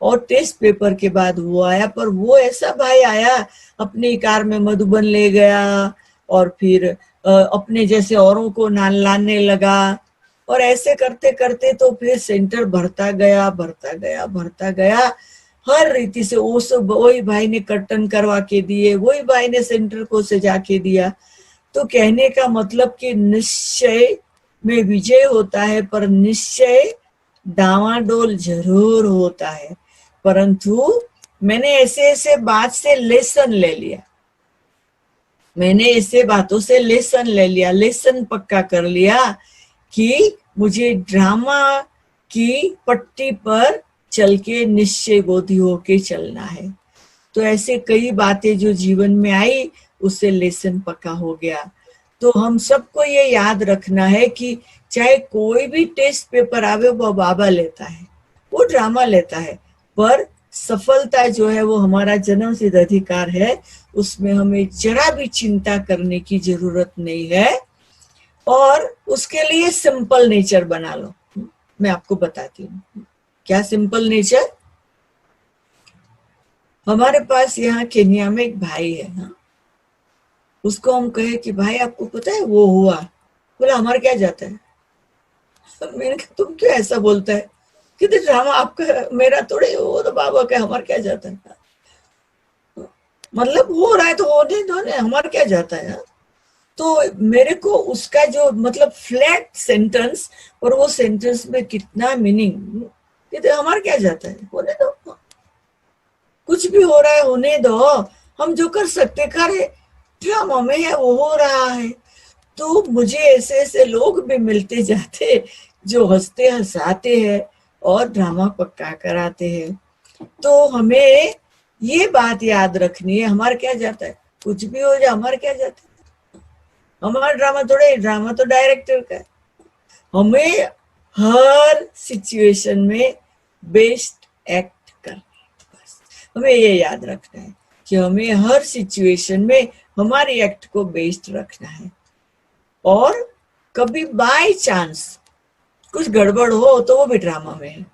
और टेस्ट पेपर के बाद वो आया, पर वो ऐसा भाई आया, अपनी कार में मधुबन ले गया, और फिर अपने जैसे औरों को लाने लगा, और ऐसे करते करते तो फिर सेंटर भरता गया, भरता गया, भरता गया, हर रीति से। वो सब वही भाई ने कर्टन करवा के दिए, वही भाई ने सेंटर को सजा के दिया। तो कहने का मतलब कि निश्चय में विजय होता है, पर निश्चय डावाडोल जरूर होता है। परंतु मैंने ऐसे ऐसे बात से लेसन ले लिया, मैंने ऐसे बातों से लेसन ले लिया, लेसन पक्का कर लिया कि मुझे ड्रामा की पट्टी पर चल के निश्चय बोधी होके चलना है। तो ऐसे कई बातें जो जीवन में आई, उससे लेसन पक्का हो गया। तो हम सबको ये याद रखना है कि चाहे कोई भी टेस्ट पेपर आवे, वो बाबा लेता है, वो ड्रामा लेता है, पर सफलता जो है वो हमारा जन्म सिद्ध अधिकार है, उसमें हमें जरा भी चिंता करने की जरूरत नहीं है। और उसके लिए सिंपल नेचर बना लो। मैं आपको बताती हूँ क्या सिंपल नेचर। हमारे पास यहाँ केन्या में एक भाई है, हाँ? उसको हम कहे कि भाई आपको पता है वो हुआ, बोला हमारा क्या जाता है। मैंने कहा तुम क्यों ऐसा बोलता है, कि ड्रामा आपका मेरा थोड़े, वो तो बाबा का, हमारा क्या जाता है, मतलब हो रहा है तो होने दो ना, हमारा क्या जाता है। तो मेरे को उसका जो मतलब फ्लैट सेंटेंस, और वो सेंटेंस में कितना मीनिंग, कहते हमारा क्या जाता है, होने दो, कुछ भी हो रहा है होने दो, हम जो कर सकते करें, ड्रामा में है, वो हो रहा है। तो मुझे ऐसे ऐसे लोग भी मिलते जाते जो हंसते हंसाते हैं और ड्रामा पक्का कराते हैं। तो हमें ये बात याद रखनी है, हमारा क्या जाता है, कुछ भी हो जाए हमारा क्या जाता है, हमारा ड्रामा थोड़े, ड्रामा तो डायरेक्टर का है। हमें हर सिचुएशन में बेस्ट एक्ट करना है, बस हमें ये याद रखना है कि हमें हर सिचुएशन में हमारी एक्ट को बेस्ट रखना है। और कभी बाय चांस कुछ गड़बड़ हो तो वो भी ड्रामा में है,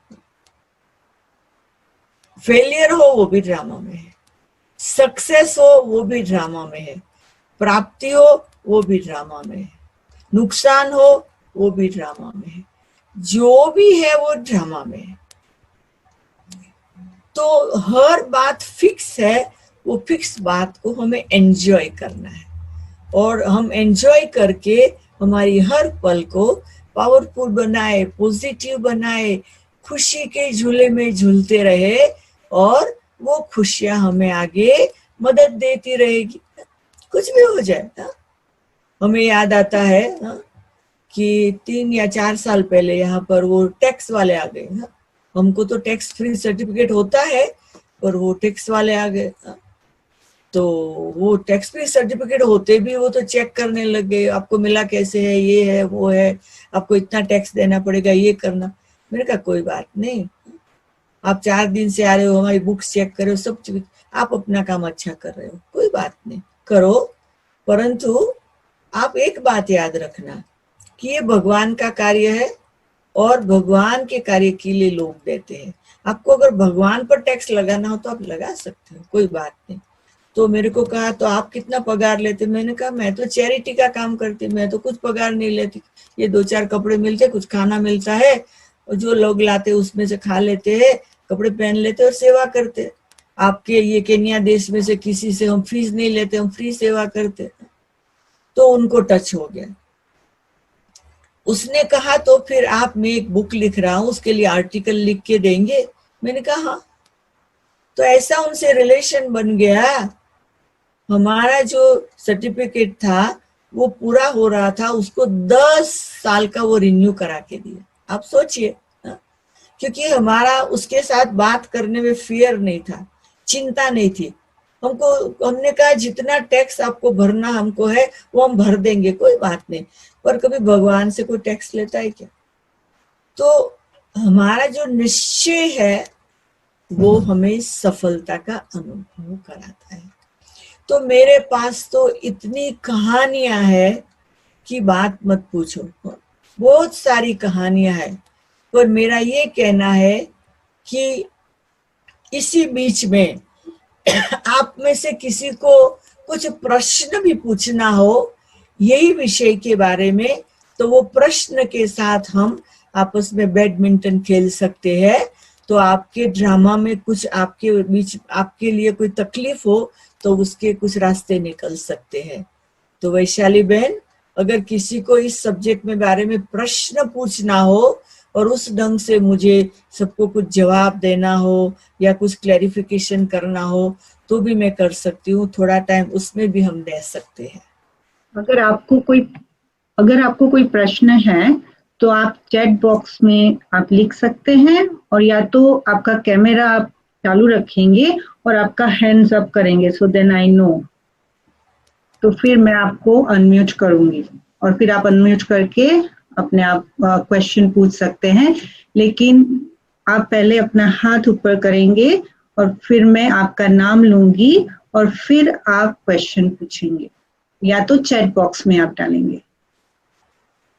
फेलियर हो वो भी ड्रामा में है, सक्सेस हो वो भी ड्रामा में है, प्राप्ति हो वो भी ड्रामा में है, नुकसान हो वो भी ड्रामा में है, जो भी है वो ड्रामा में है। तो हर बात फिक्स है, वो फिक्स बात को हमें एंजॉय करना है और हम एंजॉय करके हमारी हर पल को पावरफुल बनाए, पॉजिटिव बनाए, खुशी के झूले में झूलते रहे और वो खुशियां हमें आगे मदद देती रहेगी, कुछ भी हो जाए। हमें याद आता है कि 3 या 4 साल पहले यहाँ पर वो टैक्स वाले आ गए। हमको तो टैक्स फ्री सर्टिफिकेट होता है, पर वो टैक्स वाले आ गए। तो वो टैक्स फ्री सर्टिफिकेट होते भी वो तो चेक करने लग गए, आपको मिला कैसे है, ये है वो है, आपको इतना टैक्स देना पड़ेगा, ये करना। मैंने कहा कोई बात नहीं, आप 4 दिन से आ रहे हो, हमारी बुक्स चेक कर रहे हो, सब चीज आप अपना काम अच्छा कर रहे हो, कोई बात नहीं, करो। परंतु आप एक बात याद रखना कि ये भगवान का कार्य है और भगवान के कार्य के लिए लोग देते हैं। आपको अगर भगवान पर टैक्स लगाना हो तो आप लगा सकते हो, कोई बात नहीं। तो मेरे को कहा तो आप कितना पगार लेते? मैंने कहा मैं तो चैरिटी का काम करती, मैं तो कुछ पगार नहीं लेती, ये 2-4 कपड़े मिलते, कुछ खाना मिलता है और जो लोग लाते उसमें से खा लेते हैं, कपड़े पहन लेते और सेवा करते। आपके ये केन्या देश में से किसी से हम फीस नहीं लेते, हम फ्री सेवा करते। तो उनको टच हो गया। उसने कहा तो फिर आप, मैं एक बुक लिख रहा हूं, उसके लिए आर्टिकल लिख के देंगे? मैंने कहा हाँ। तो ऐसा उनसे रिलेशन बन गया। हमारा जो सर्टिफिकेट था वो पूरा हो रहा था, उसको 10 साल का वो रिन्यू करा के दिया। आप सोचिए, क्योंकि हमारा उसके साथ बात करने में फियर नहीं था, चिंता नहीं थी। हमने कहा जितना टैक्स आपको भरना हमको है वो हम भर देंगे, कोई बात नहीं। पर कभी भगवान से कोई टैक्स लेता है क्या? तो हमारा जो निश्चय है वो हमें सफलता का अनुभव कराता है। तो मेरे पास तो इतनी कहानियां हैं कि बात मत पूछो, बहुत सारी कहानियां हैं। पर मेरा ये कहना है कि इसी बीच में आप में से किसी को कुछ प्रश्न भी पूछना हो यही विषय के बारे में, तो वो प्रश्न के साथ हम आपस में बैडमिंटन खेल सकते हैं। तो आपके ड्रामा में कुछ आपके बीच, आपके लिए कोई तकलीफ हो तो उसके कुछ रास्ते निकल सकते हैं। तो वैशाली बहन, अगर किसी को इस सब्जेक्ट में बारे में प्रश्न पूछना हो और उस ढंग से मुझे सबको कुछ जवाब देना हो या कुछ क्लैरिफिकेशन करना हो तो भी मैं कर सकती हूँ, थोड़ा टाइम उसमें भी हम दे सकते हैं। अगर आपको कोई प्रश्न है तो आप चैट बॉक्स में आप लिख सकते हैं, और या तो आपका कैमरा आप चालू रखेंगे और आपका हैंड्स अप करेंगे, सो देन आई नो। तो फिर मैं आपको अनम्यूट करूंगी और फिर आप अनम्यूट करके अपने आप क्वेश्चन पूछ सकते हैं। लेकिन आप पहले अपना हाथ ऊपर करेंगे और फिर मैं आपका नाम लूंगी और फिर आप क्वेश्चन पूछेंगे, या तो चैट बॉक्स में आप डालेंगे।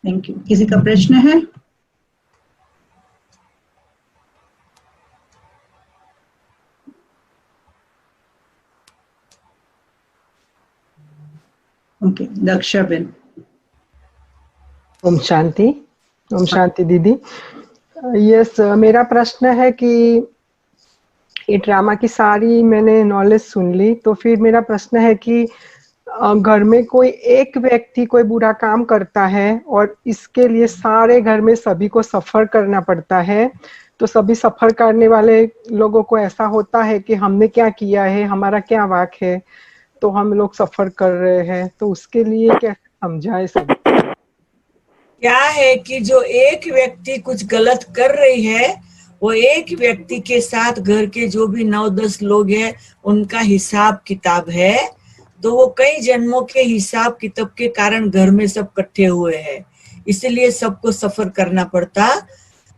Thank you. किसी का प्रश्न है? ओके, दक्षा बेन। ओम शांति। ओम शांति दीदी। यस, मेरा प्रश्न है कि ये ड्रामा की सारी मैंने नॉलेज सुन ली, तो फिर मेरा प्रश्न है कि घर में कोई एक व्यक्ति कोई बुरा काम करता है और इसके लिए सारे घर में सभी को सफर करना पड़ता है, तो सभी सफर करने वाले लोगों को ऐसा होता है कि हमने क्या किया है, हमारा क्या वाक है। तो हम लोग सफर कर रहे हैं, तो उसके लिए कैसे समझाए सब? क्या है कि जो एक व्यक्ति कुछ गलत कर रही है, वो एक व्यक्ति के साथ घर के जो भी 9-10 लोग हैं उनका हिसाब किताब है। तो वो कई जन्मों के हिसाब किताब के कारण घर में सब इकट्ठे हुए हैं, इसलिए सबको सफर करना पड़ता।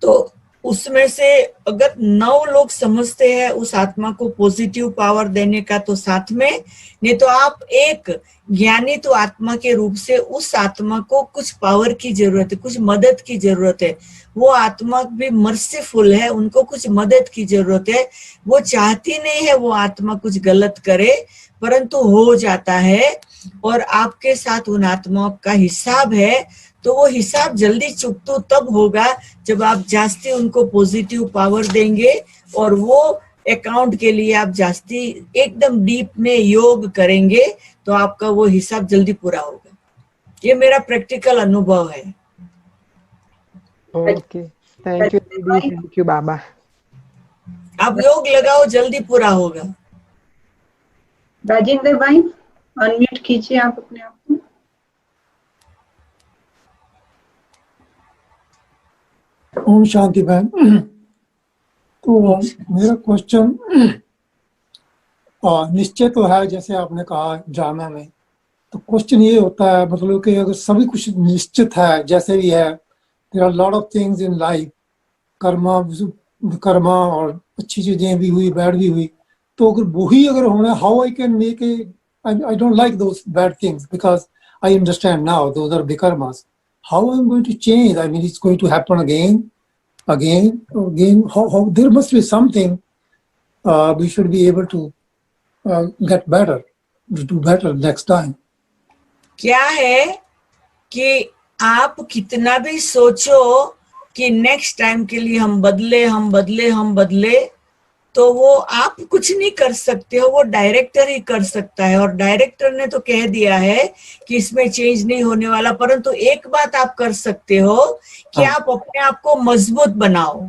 तो उसमें से अगर 9 लोग समझते हैं उस आत्मा को पॉजिटिव पावर देने का, तो साथ में, नहीं तो आप एक ज्ञानी तो आत्मा के रूप से उस आत्मा को कुछ पावर की जरूरत है, कुछ मदद की जरूरत है। वो आत्मा भी मर्सीफुल है, उनको कुछ मदद की जरूरत है। वो चाहती नहीं है वो आत्मा कुछ गलत करे, परंतु हो जाता है। और आपके साथ उन आत्माओं का हिसाब है, तो वो हिसाब जल्दी चुकतो तब होगा जब आप जास्ती उनको पॉजिटिव पावर देंगे, और वो अकाउंट के लिए आप जास्ती एकदम डीप में योग करेंगे, तो आपका वो हिसाब जल्दी पूरा होगा। ये मेरा प्रैक्टिकल अनुभव है। ओके, थैंक यू दीदी, थैंक यू बाबा। आप योग लगाओ, जल्दी पूरा होगा। राजेंद्र भाई अनम्यूट कीजिए आप अपने आप को। ओम शांति बहन। तो मेरा क्वेश्चन, निश्चय तो है जैसे आपने कहा ड्रामा में, तो क्वेश्चन ये होता है मतलब कि अगर सभी कुछ निश्चित है जैसे भी है, there are lot of things in life, karma karma और अच्छी चीजें भी हुई बैड भी हुई, तो अगर वही अगर होना, how I can make a, I don't like those bad things because I understand now those are विकर्मास, how I am going to change? I mean it's going to happen again. How there must be something we should be able to get better, to do better next time. क्या है कि आप कितना भी सोचो कि नेक्स्ट टाइम के लिए हम बदले हम बदले हम बदले, तो वो आप कुछ नहीं कर सकते हो, वो डायरेक्टर ही कर सकता है। और डायरेक्टर ने तो कह दिया है कि इसमें चेंज नहीं होने वाला। परंतु एक बात आप कर सकते हो कि आप अपने आप को मजबूत बनाओ।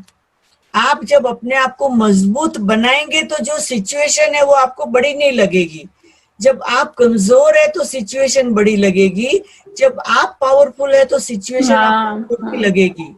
आप जब अपने आप को मजबूत बनाएंगे तो जो सिचुएशन है वो आपको बड़ी नहीं लगेगी। जब आप कमजोर है तो सिचुएशन बड़ी लगेगी, जब आप पावरफुल है तो सिचुएशन आपको छोटी लगेगी।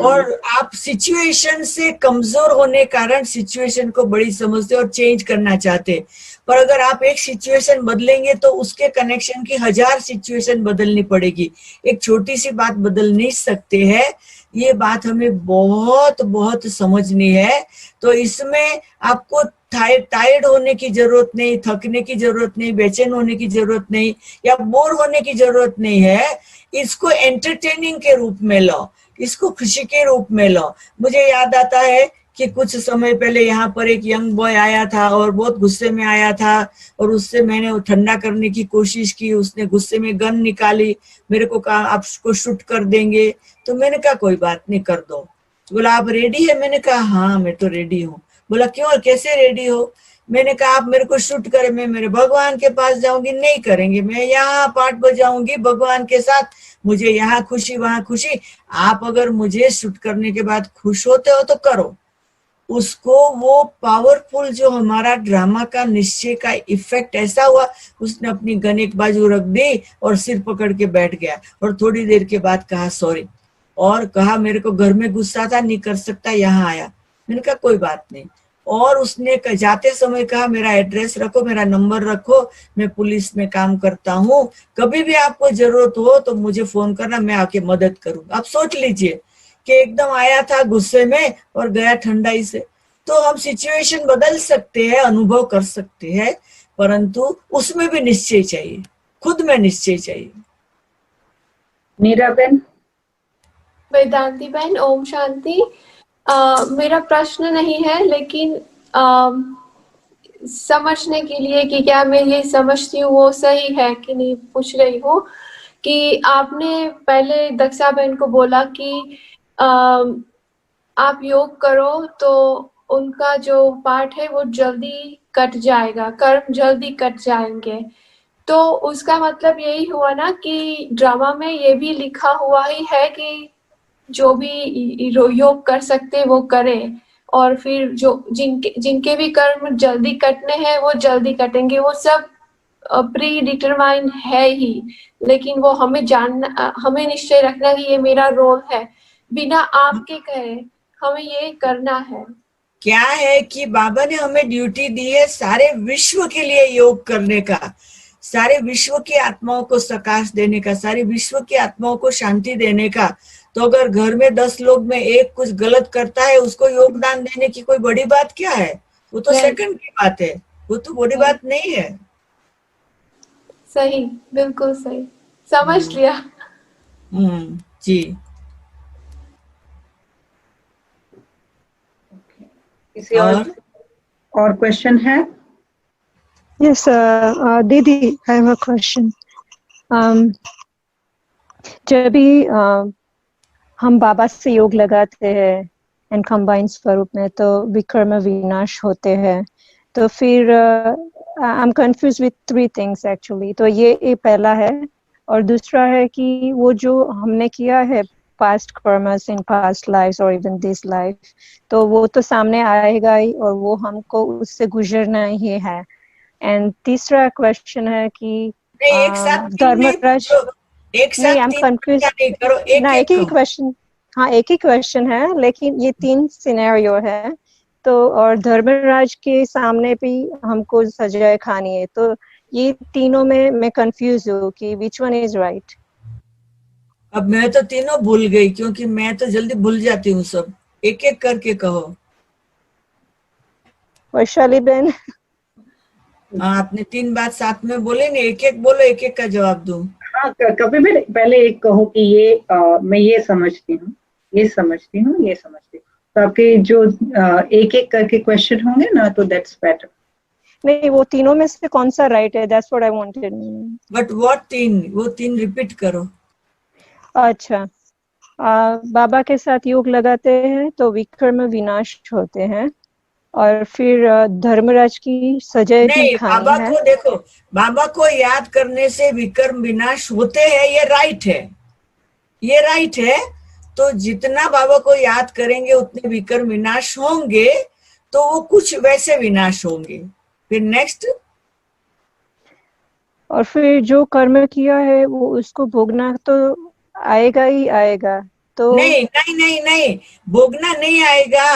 और आप सिचुएशन से कमजोर होने कारण सिचुएशन को बड़ी समझते और चेंज करना चाहते। पर अगर आप एक सिचुएशन बदलेंगे तो उसके कनेक्शन की 1000 सिचुएशन बदलनी पड़ेगी। एक छोटी सी बात बदल नहीं सकते हैं। ये बात हमें बहुत बहुत समझनी है। तो इसमें आपको टायर्ड होने की जरूरत नहीं, थकने की जरूरत नहीं, बेचैन होने की जरूरत नहीं, या बोर होने की जरूरत नहीं है। इसको एंटरटेनिंग के रूप में लो, इसको खुशी के रूप में लो। मुझे याद आता है कि कुछ समय पहले यहाँ पर एक यंग बॉय आया था और बहुत गुस्से में आया था, और उससे मैंने ठंडा करने की कोशिश की। उसने गुस्से में गन निकाली, मेरे को कहा आपको शूट कर देंगे। तो मैंने कहा कोई बात नहीं, कर दो। बोला आप रेडी है? मैंने कहा हाँ मैं तो रेडी हूँ। बोला क्यों और कैसे रेडी हो? मैंने कहा आप मेरे को शूट करें, मैं मेरे भगवान के पास जाऊंगी। नहीं करेंगे, मैं यहाँ पाठ बजाऊंगी भगवान के साथ, मुझे यहाँ खुशी वहां खुशी। आप अगर मुझे शूट करने के बाद खुश होते हो तो करो। उसको वो पावरफुल जो हमारा ड्रामा का निश्चय का इफेक्ट ऐसा हुआ, उसने अपनी गन एक बाजू रख दी और सिर पकड़ के बैठ गया। और थोड़ी देर के बाद कहा सॉरी, और कहा मेरे को घर में गुस्सा था, नहीं कर सकता, यहाँ आया। मैंने कहा कोई बात नहीं। और उसने जाते समय कहा मेरा एड्रेस रखो, मेरा नंबर रखो, मैं पुलिस में काम करता हूँ, कभी भी आपको जरूरत हो तो मुझे फोन करना, मैं आके मदद करूंगा। आप सोच लीजिए कि एकदम आया था गुस्से में और गया ठंडाई से। तो हम सिचुएशन बदल सकते हैं, अनुभव कर सकते हैं, परंतु उसमें भी निश्चय चाहिए, खुद में निश्चय चाहिए। मीरा बहन। वेदांती बहन, ओम शांति। मेरा प्रश्न नहीं है, लेकिन समझने के लिए कि क्या मैं ये समझती हूँ वो सही है कि नहीं पूछ रही हूँ। कि आपने पहले दक्षा बहन को बोला कि आप योग करो तो उनका जो पार्ट है वो जल्दी कट जाएगा, कर्म जल्दी कट जाएंगे। तो उसका मतलब यही हुआ ना कि ड्रामा में ये भी लिखा हुआ ही है कि जो भी योग कर सकते वो करें, और फिर जो जिनके भी कर्म जल्दी कटने हैं वो जल्दी कटेंगे। वो सब प्री डिटरमाइंड है ही, लेकिन वो हमें जानना, हमें निश्चय रखना कि ये मेरा रोल है, बिना आपके कहे हमें ये करना है। क्या है कि बाबा ने हमें ड्यूटी दी है सारे विश्व के लिए योग करने का, सारे विश्व की आत्माओं को प्रकाश देने का, सारे विश्व की आत्माओं को शांति देने का। तो अगर घर में 10 लोग में एक कुछ गलत करता है, उसको योगदान देने की कोई बड़ी बात क्या है? वो तो सेकंड की बात है, वो तो बड़ी बात नहीं है। सही, बिल्कुल सही, समझ लिया। जी। किसी और क्वेश्चन है? Yes, Didi, I have a question. जब भी हम बाबा से योग लगाते हैं एंड कंबाइन स्वरूप में, तो विकर्म विनाश होते हैं। तो फिर I am confuse with 3 things actually. तो ये पहला है, और दूसरा है कि वो जो हमने किया है past karmas in past lives और इवन दिस लाइफ, तो वो तो सामने आएगा ही, और वो हमको उससे गुजरना ही है। एंड तीसरा क्वेश्चन है कि धर्मराज, नहीं, आई एम कंफ्यूज ना, एक ही क्वेश्चन, हाँ एक ही क्वेश्चन है, लेकिन ये 3 सिनेरियो है। तो और धर्मराज के सामने भी हमको सजाए खानी है, तो ये तीनों में मैं कंफ्यूज हूँ कि विच वन इज राइट। अब मैं तो तीनों भूल गई, क्योंकि मैं तो जल्दी भूल जाती हूँ सब। एक एक करके कहो। वैशाली बहन। हाँ, आपने 3 बात साथ में बोले नहीं, एक एक बोलो, एक एक का जवाब दूं। हाँ, कभी भी पहले एक कहो कि ये मैं ये समझती हूँ, ये समझती हूँ, ये समझती हूँ। तो आपके जो एक एक करके क्वेश्चन होंगे ना, तो दैट्स बेटर। नहीं, वो तीनों में से कौन सा राइट है, that's what I wanted. But what 3? वो 3 रिपीट करो। अच्छा, बाबा के साथ योग लगाते हैं तो विकर्म विनाश होते हैं, और फिर धर्मराज की सजा भी खानी बाबा है। को देखो, बाबा को याद करने से विकर्म विनाश होते हैं, ये राइट है, ये राइट है। तो जितना बाबा को याद करेंगे उतने विकर्म विनाश होंगे, तो वो कुछ वैसे विनाश होंगे। फिर नेक्स्ट, और फिर जो कर्म किया है वो उसको भोगना तो आएगा ही आएगा। तो नहीं नहीं नहीं नहीं, भोगना नहीं आएगा।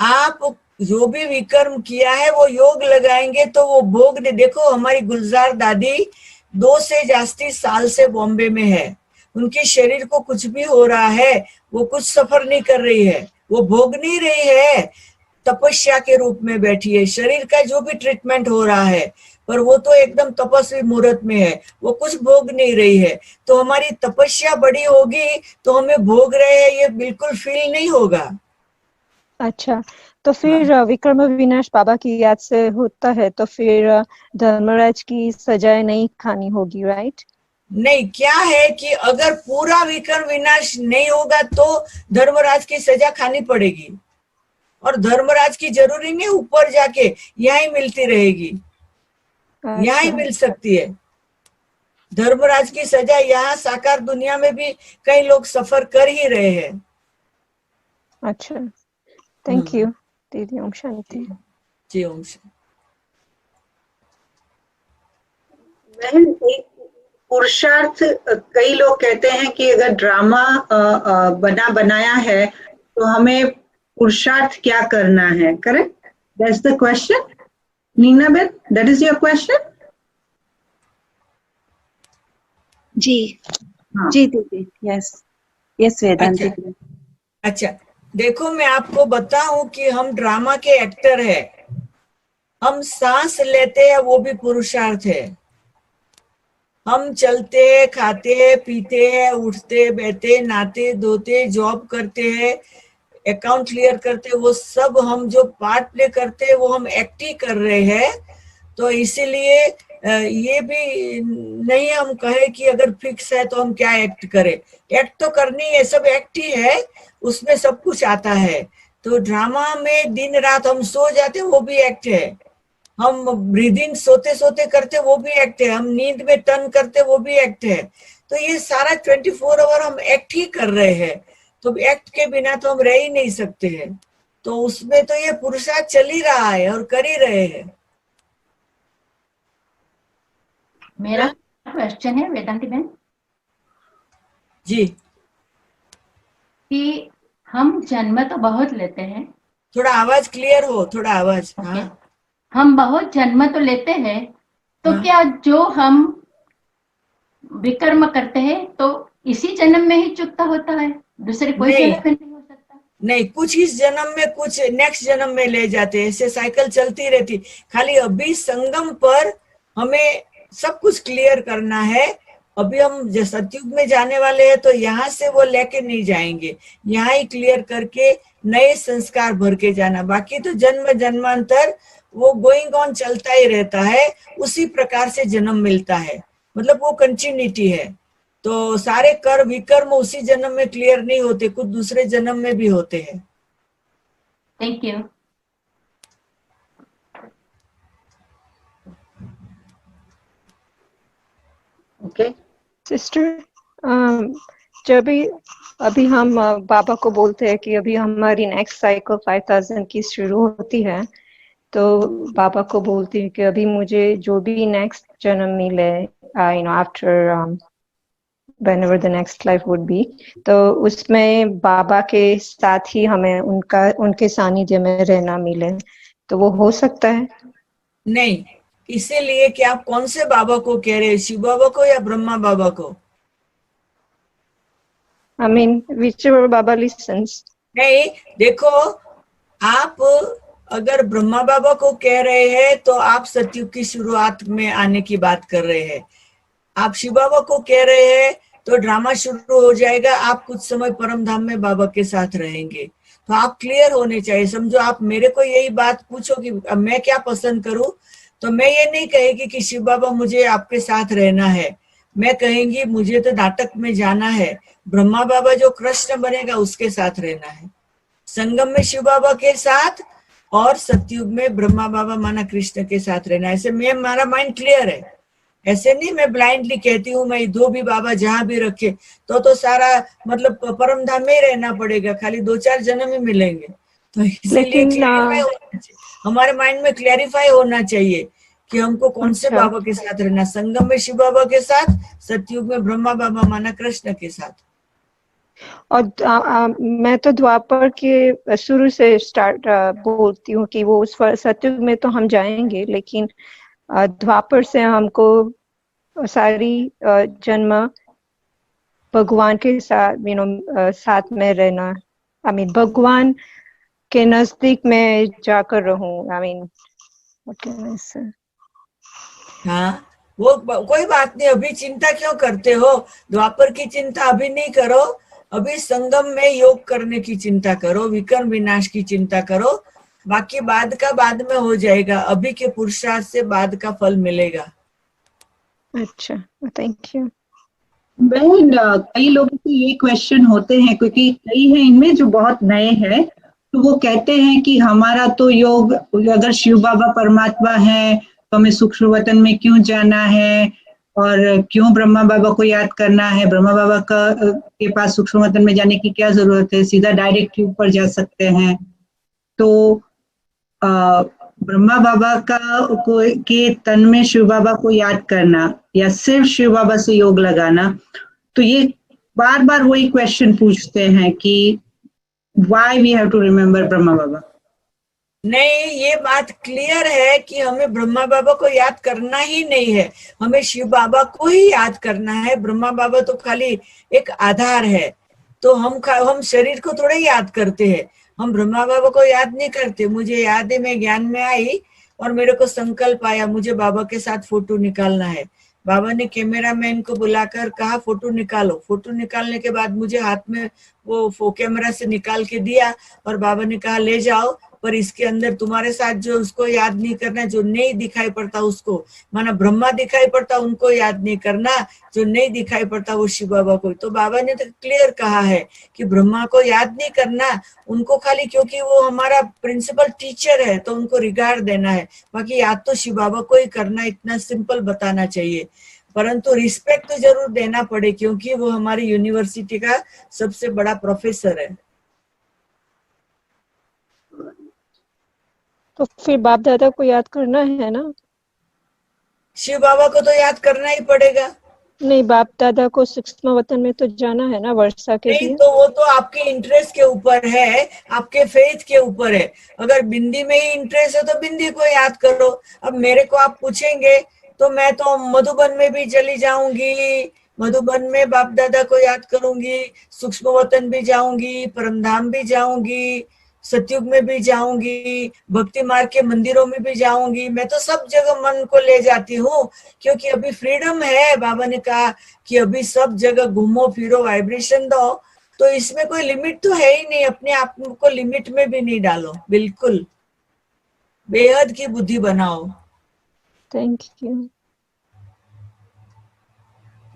आप जो भी विकर्म किया है वो योग लगाएंगे तो वो भोग दे। देखो, हमारी गुलजार दादी 2 से जास्ती साल से बॉम्बे में है, उनके शरीर को कुछ भी हो रहा है, वो कुछ सफर नहीं कर रही है, वो भोग नहीं रही है, तपस्या के रूप में बैठी है। शरीर का जो भी ट्रीटमेंट हो रहा है, पर वो तो एकदम तपस्वी मुहूर्त में है, वो कुछ भोग नहीं रही है। तो हमारी तपस्या बड़ी होगी तो हमें भोग रहे हैं ये बिल्कुल फील नहीं होगा। अच्छा, तो फिर विकर्म विनाश बाबा की याद से होता है, तो फिर धर्मराज की सजाएं नहीं खानी होगी, राइट? नहीं, क्या है कि अगर पूरा विकर्म विनाश नहीं होगा तो धर्मराज की सजा खानी पड़ेगी, और धर्मराज की जरूरी नहीं ऊपर जाके, यहाँ ही मिलती रहेगी, यहाँ ही मिल सकती है। धर्मराज की सजा यहाँ साकार दुनिया में भी कई लोग सफर कर ही रहे हैं। अच्छा, थैंक यू दीदी। ओम शांति। जी, ओम शांति। एक पुरुषार्थ, कई लोग कहते हैं कि अगर ड्रामा बनाया है तो हमें पुरुषार्थ क्या करना है, correct? That's the question. Neena ben, that is your question? जी हाँ। जी दीदी, यस यस वेदांती। अच्छा, देखो, मैं आपको बताऊं कि हम ड्रामा के एक्टर हैं। हम सांस लेते हैं वो भी पुरुषार्थ है। हम चलते हैं, खाते हैं, पीते हैं, उठते बैठते, नहाते धोते, जॉब करते हैं, अकाउंट क्लियर करते हैं, वो सब हम जो पार्ट प्ले करते हैं वो हम एक्ट ही कर रहे हैं। तो इसीलिए ये भी नहीं हम कहे कि अगर फिक्स है तो हम क्या एक्ट करें। एक्ट तो करनी है, सब एक्ट ही है, उसमें सब कुछ आता है। तो ड्रामा में दिन रात हम सो जाते वो भी एक्ट है, हम ब्रीदिंग सोते सोते करते वो भी एक्ट है, हम नींद में टर्न करते वो भी एक्ट है। तो ये सारा 24 आवर हम एक्ट ही कर रहे हैं। तो एक्ट के बिना तो हम रह ही नहीं सकते हैं। तो उसमें तो ये पुरुषार्थ चल ही रहा है और कर ही रहे हैं। मेरा क्वेश्चन है वेदांती बहन जी, कि हम जन्म तो बहुत लेते हैं। थोड़ा आवाज क्लियर हो, थोड़ा आवाज। ओके, हाँ हम बहुत जन्म तो लेते हैं, तो हाँ। क्या जो हम विकर्म करते हैं तो इसी जन्म में ही चुकता होता है, दूसरे कोई नहीं जन्म में नहीं हो सकता? नहीं, कुछ इस जन्म में कुछ नेक्स्ट जन्म में ले जाते हैं, ऐसे साइकिल चलती रहती। खाली अभी संगम पर हमें सब कुछ क्लियर करना है। अभी हम सतयुग में जाने वाले हैं, तो यहाँ से वो लेके नहीं जाएंगे, यहाँ ही क्लियर करके नए संस्कार भर के जाना। बाकी तो जन्म जन्मांतर वो गोइंग ऑन चलता ही रहता है, उसी प्रकार से जन्म मिलता है, मतलब वो कंटिन्यूटी है। तो सारे कर विकर्म उसी जन्म में क्लियर नहीं होते, कुछ दूसरे जन्म में भी होते हैं। Thank you. ओके सिस्टर, जब भी अभी हम बाबा को बोलते हैं कि अभी हमारी नेक्स्ट साइकिल 5000 की शुरू होती है, तो बाबा को बोलती है कि अभी मुझे जो भी नेक्स्ट जन्म मिले, after whenever the next life would be, तो उसमें बाबा के साथ ही हमें उनके सानिध्य में रहना मिले, तो वो हो सकता है? नहीं, इसीलिए कि आप कौन से बाबा को कह रहे हैं, शिव बाबा को या ब्रह्मा बाबा को? I mean, whichever Baba listens. नहीं, देखो, आप अगर ब्रह्मा बाबा को कह रहे हैं तो आप सतयुग की शुरुआत में आने की बात कर रहे हैं। आप शिव बाबा को कह रहे हैं तो ड्रामा शुरू हो जाएगा, आप कुछ समय परम धाम में बाबा के साथ रहेंगे। तो आप क्लियर होने चाहिए। समझो, आप मेरे को यही बात पूछो कि अब मैं क्या पसंद करूं, तो मैं ये नहीं कहेगी कि शिव बाबा मुझे आपके साथ रहना है, मैं कहेंगी मुझे तो नाटक में जाना है, ब्रह्मा बाबा जो कृष्ण बनेगा उसके साथ रहना है। संगम में शिव बाबा के साथ और सतयुग में ब्रह्मा बाबा माना कृष्ण के साथ रहना। ऐसे में हमारा माइंड क्लियर है। ऐसे नहीं मैं ब्लाइंडली कहती हूँ मैं दो भी बाबा जहां भी रखे तो सारा मतलब परम धाम में ही रहना पड़ेगा, खाली 2-4 जन्म ही मिलेंगे। तो इसीलिए लेकिन क्लैरिफाई होना चाहिए, हमारे माइंड में क्लैरिफाई होना चाहिए कि हमको कौन से अच्छा। बाबा के साथ रहना। संगम में शिव बाबा के साथ, सतयुग में ब्रह्मा बाबा माना कृष्ण के साथ। और मैं तो द्वापर के शुरू से स्टार्ट बोलती हूँ कि वो उस सतयुग में तो हम जाएंगे, लेकिन द्वापर से हमको सारी जन्म भगवान के साथ साथ में रहना, भगवान के नजदीक में जाकर रहूं। हाँ, वो कोई बात नहीं, अभी चिंता क्यों करते हो? द्वापर की चिंता अभी नहीं करो, अभी संगम में योग करने की चिंता करो, विकर्म विनाश की चिंता करो। बाकी बाद का बाद में हो जाएगा, अभी के पुरुषार्थ से बाद का फल मिलेगा। अच्छा, थैंक यू। बहन, कई लोगों को ये क्वेश्चन होते हैं, क्योंकि कई हैं इनमें जो बहुत नए हैं, तो वो कहते हैं कि हमारा तो योग, अगर शिव बाबा परमात्मा है तो हमें सूक्ष्म वतन में क्यों जाना है, और क्यों ब्रह्मा बाबा को याद करना है, ब्रह्मा बाबा के पास सूक्ष्म वतन में जाने की क्या जरूरत है, सीधा डायरेक्ट ऊपर जा सकते हैं। तो ब्रह्मा बाबा के तन में शिव बाबा को याद करना या सिर्फ शिव बाबा से योग लगाना, तो ये बार बार वही क्वेश्चन पूछते हैं कि why we have to remember Brahma Baba. नहीं, ये बात क्लियर है कि हमें ब्रह्मा बाबा को याद करना ही नहीं है, हमें शिव बाबा को ही याद करना है। ब्रह्मा बाबा तो खाली एक आधार है। तो हम शरीर को थोड़े याद करते हैं, हम ब्रह्मा बाबा को याद नहीं करते। मुझे याद है, मैं ज्ञान में आई और मेरे को संकल्प आया मुझे बाबा के साथ फोटो निकालना है। बाबा ने कैमरा मैन को बुलाकर कहा फोटो निकालो। फोटो निकालने के बाद मुझे हाथ में वो कैमरा से निकाल के दिया और बाबा ने कहा ले जाओ, पर इसके अंदर तुम्हारे साथ जो उसको याद नहीं करना, जो नहीं दिखाई पड़ता उसको, माना ब्रह्मा दिखाई पड़ता उनको याद नहीं करना, जो नहीं दिखाई पड़ता वो शिव बाबा को। तो बाबा ने तो क्लियर कहा है कि ब्रह्मा को याद नहीं करना, उनको खाली क्योंकि वो हमारा प्रिंसिपल टीचर है तो उनको रिगार्ड देना है, बाकी याद तो शिव बाबा को ही करना, इतना सिंपल बताना चाहिए। परंतु रिस्पेक्ट तो जरूर देना पड़े क्योंकि वो हमारी यूनिवर्सिटी का सबसे बड़ा प्रोफेसर है। तो फिर बाप दादा को याद करना है ना? शिव बाबा को तो याद करना ही पड़ेगा। नहीं, बाप दादा को सूक्ष्म वतन में तो जाना है ना वर्षा के नहीं लिए। तो वो तो आपके इंटरेस्ट के ऊपर है, आपके फेथ के ऊपर है। अगर बिंदी में ही इंटरेस्ट है तो बिंदी को याद करो। अब मेरे को आप पूछेंगे तो मैं तो मधुबन में भी चली जाऊंगी, मधुबन में बाप दादा को याद करूंगी, सूक्ष्म वतन भी जाऊंगी, परमधाम भी जाऊंगी, सतयुग में भी जाऊंगी, भक्ति मार्ग के मंदिरों में भी जाऊंगी। मैं तो सब जगह मन को ले जाती हूँ, क्योंकि अभी फ्रीडम है। बाबा ने कहा कि अभी सब जगह घूमो फिरो, वाइब्रेशन दो, तो इसमें कोई लिमिट तो है ही नहीं। अपने आप को लिमिट में भी नहीं डालो, बिल्कुल बेहद की बुद्धि बनाओ। Thank you.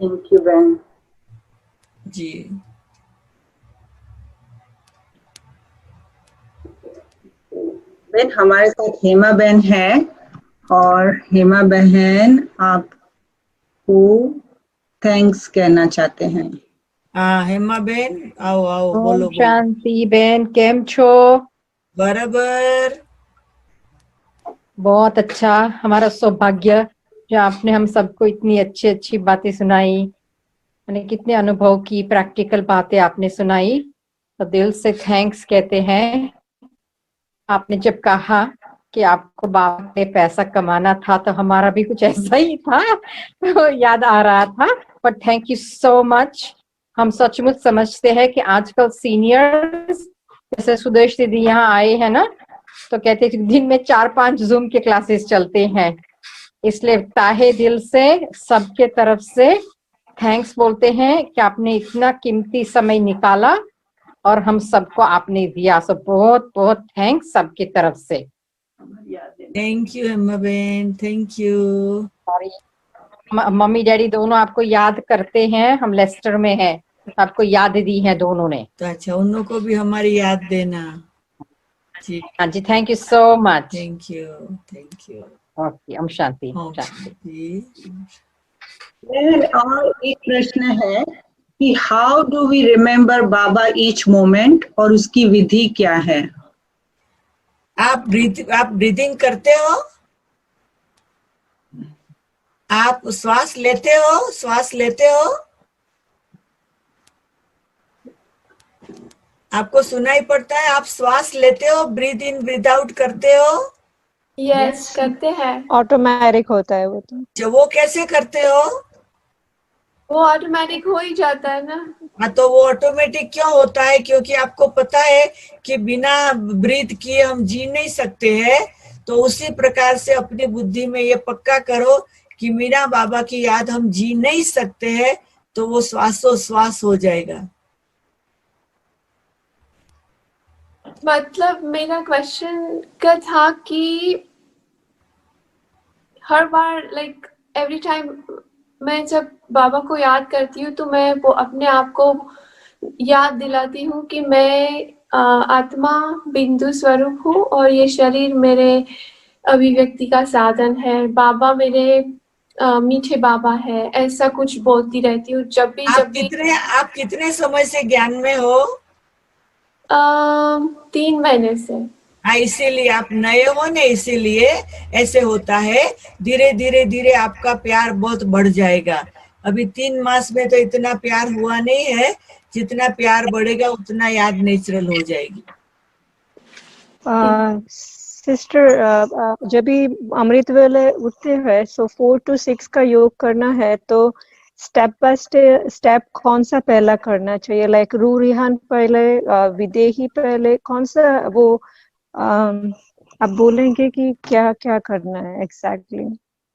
थैंक यू बहन जी। बहन। हमारे साथ हेमा बहन है, और हेमा बहन आपको थैंक्स कहना चाहते हैं। हाँ हेमा बेन, आओ आओ, ओम बोलो बोलो। शांति बेन, केम छो? बराबर। बहुत अच्छा, हमारा सौभाग्य जो आपने हम सबको इतनी अच्छी अच्छी बातें सुनाई, यानी कितने अनुभव की प्रैक्टिकल बातें आपने सुनाई, तो दिल से थैंक्स कहते हैं। आपने जब कहा कि आपको बाप ने पैसा कमाना था, तो हमारा भी कुछ ऐसा ही था, तो याद आ रहा था। But thank you so much. हम सचमुच समझते हैं कि आजकल सीनियर्स जैसे सुदेश दीदी यहाँ आए हैं ना, तो कहते हैं कि दिन में 4-5 जूम के क्लासेस चलते हैं। इसलिए ताहे दिल से सबके तरफ से थैंक्स बोलते हैं कि आपने इतना कीमती समय निकाला और हम सबको आपने दिया। सो बहुत बहुत थैंक्स सबकी तरफ से। Thank you Hema Ben, thank you. Mummy daddy दोनों आपको याद करते हैं, हम लेस्टर में हैं, आपको याद दी है दोनों ने। तो अच्छा, उन को भी हमारी याद देना जी। हाँ जी, thank you so much. Thank you, thank you. Okay, Om Shanti. Om Shanti. बहन, और एक प्रश्न है कि how do we remember Baba each moment, और उसकी विधि क्या है? आप ब्रीदिंग करते हो, आप श्वास लेते हो, श्वास लेते हो, आपको सुनाई पड़ता है, आप श्वास लेते हो, ब्रीद इन ब्रीद आउट करते हो? यस करते हैं। ऑटोमेटिक होता है वो तो। जब वो कैसे करते हो? वो ऑटोमेटिक हो ही जाता है ना। हाँ, तो वो ऑटोमेटिक क्यों होता है? क्योंकि आपको पता है कि बिना ब्रीथ किए हम जी नहीं सकते हैं। तो उसी प्रकार से अपनी बुद्धि में ये पक्का करो कि मीरा बाबा की याद हम जी नहीं सकते हैं, तो वो श्वासोश्वास हो जाएगा। मतलब मेरा क्वेश्चन का था कि हर बार लाइक एवरी टाइम मैं जब बाबा को याद करती हूँ, तो मैं वो अपने आप को याद दिलाती हूँ कि मैं आत्मा बिंदु स्वरूप हूँ और ये शरीर मेरे अभिव्यक्ति का साधन है। बाबा मेरे मीठे बाबा है, ऐसा कुछ बोलती रहती हूँ जब भी आप कितने समय से ज्ञान में हो? 3 महीने से। हाँ, इसीलिए आप नए हो ना, इसीलिए ऐसे होता है। धीरे धीरे धीरे आपका प्यार बहुत बढ़ जाएगा। अभी 3 मास में तो इतना प्यार हुआ नहीं है, जितना प्यार बढ़ेगा उतना याद नेचुरल हो जाएगी। सिस्टर, जब भी अमृत वेले उठते हैं, सो 4 to 6 का योग करना है, तो स्टेप बाय स्टेप कौन सा पहला करना चाहिए? लाइक रू रिहान पहले, विदेही पहले, कौन सा वो आप बोलेंगे कि क्या क्या करना है एग्जैक्टली?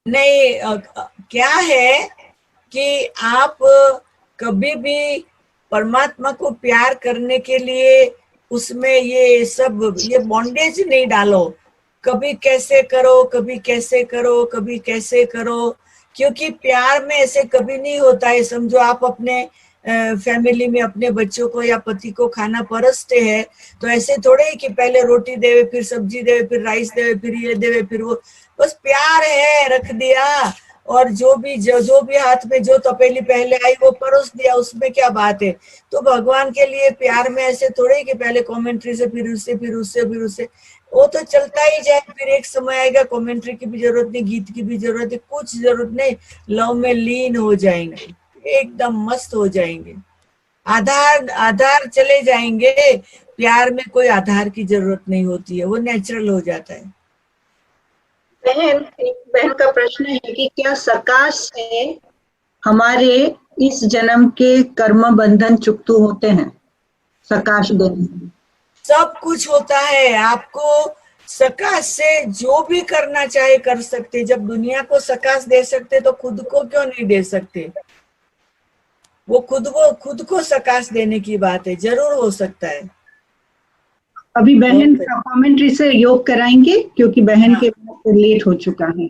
नहीं, क्या है कि आप कभी भी परमात्मा को प्यार करने के लिए उसमें ये सब ये बॉन्डेज नहीं डालो। कभी कैसे करो, कभी कैसे करो, कभी कैसे करो, क्योंकि प्यार में ऐसे कभी नहीं होता है। समझो आप अपने फैमिली में अपने बच्चों को या पति को खाना परसते हैं, तो ऐसे थोड़े ही कि पहले रोटी देवे, फिर सब्जी देवे, फिर राइस देवे, फिर ये देवे, फिर वो। बस प्यार है, रख दिया और जो भी हाथ में जो तपेली पहले आई वो परोस दिया, उसमें क्या बात है। तो भगवान के लिए प्यार में ऐसे थोड़े कि पहले कमेंट्री से फिर उससे फिर उससे फिर उससे, वो तो चलता ही जाए। फिर एक समय आएगा कमेंट्री की भी जरूरत नहीं, गीत की भी जरूरत है, कुछ जरूरत नहीं, लव में लीन हो जाएंगे, एकदम मस्त हो जाएंगे, आधार चले जाएंगे। प्यार में कोई आधार की जरूरत नहीं होती है, वो नेचुरल हो जाता है। एक बहन का प्रश्न है कि क्या सकाश से हमारे इस जन्म के कर्म बंधन चुकतू होते हैं? सकाश देने सब कुछ होता है। आपको सकाश से जो भी करना चाहे कर सकते। जब दुनिया को सकाश दे सकते तो खुद को क्यों नहीं दे सकते? वो खुद को सकाश देने की बात है, जरूर हो सकता है। अभी बहन कमेंट्री से योग कराएंगे क्योंकि बहन के लेट हो चुका है।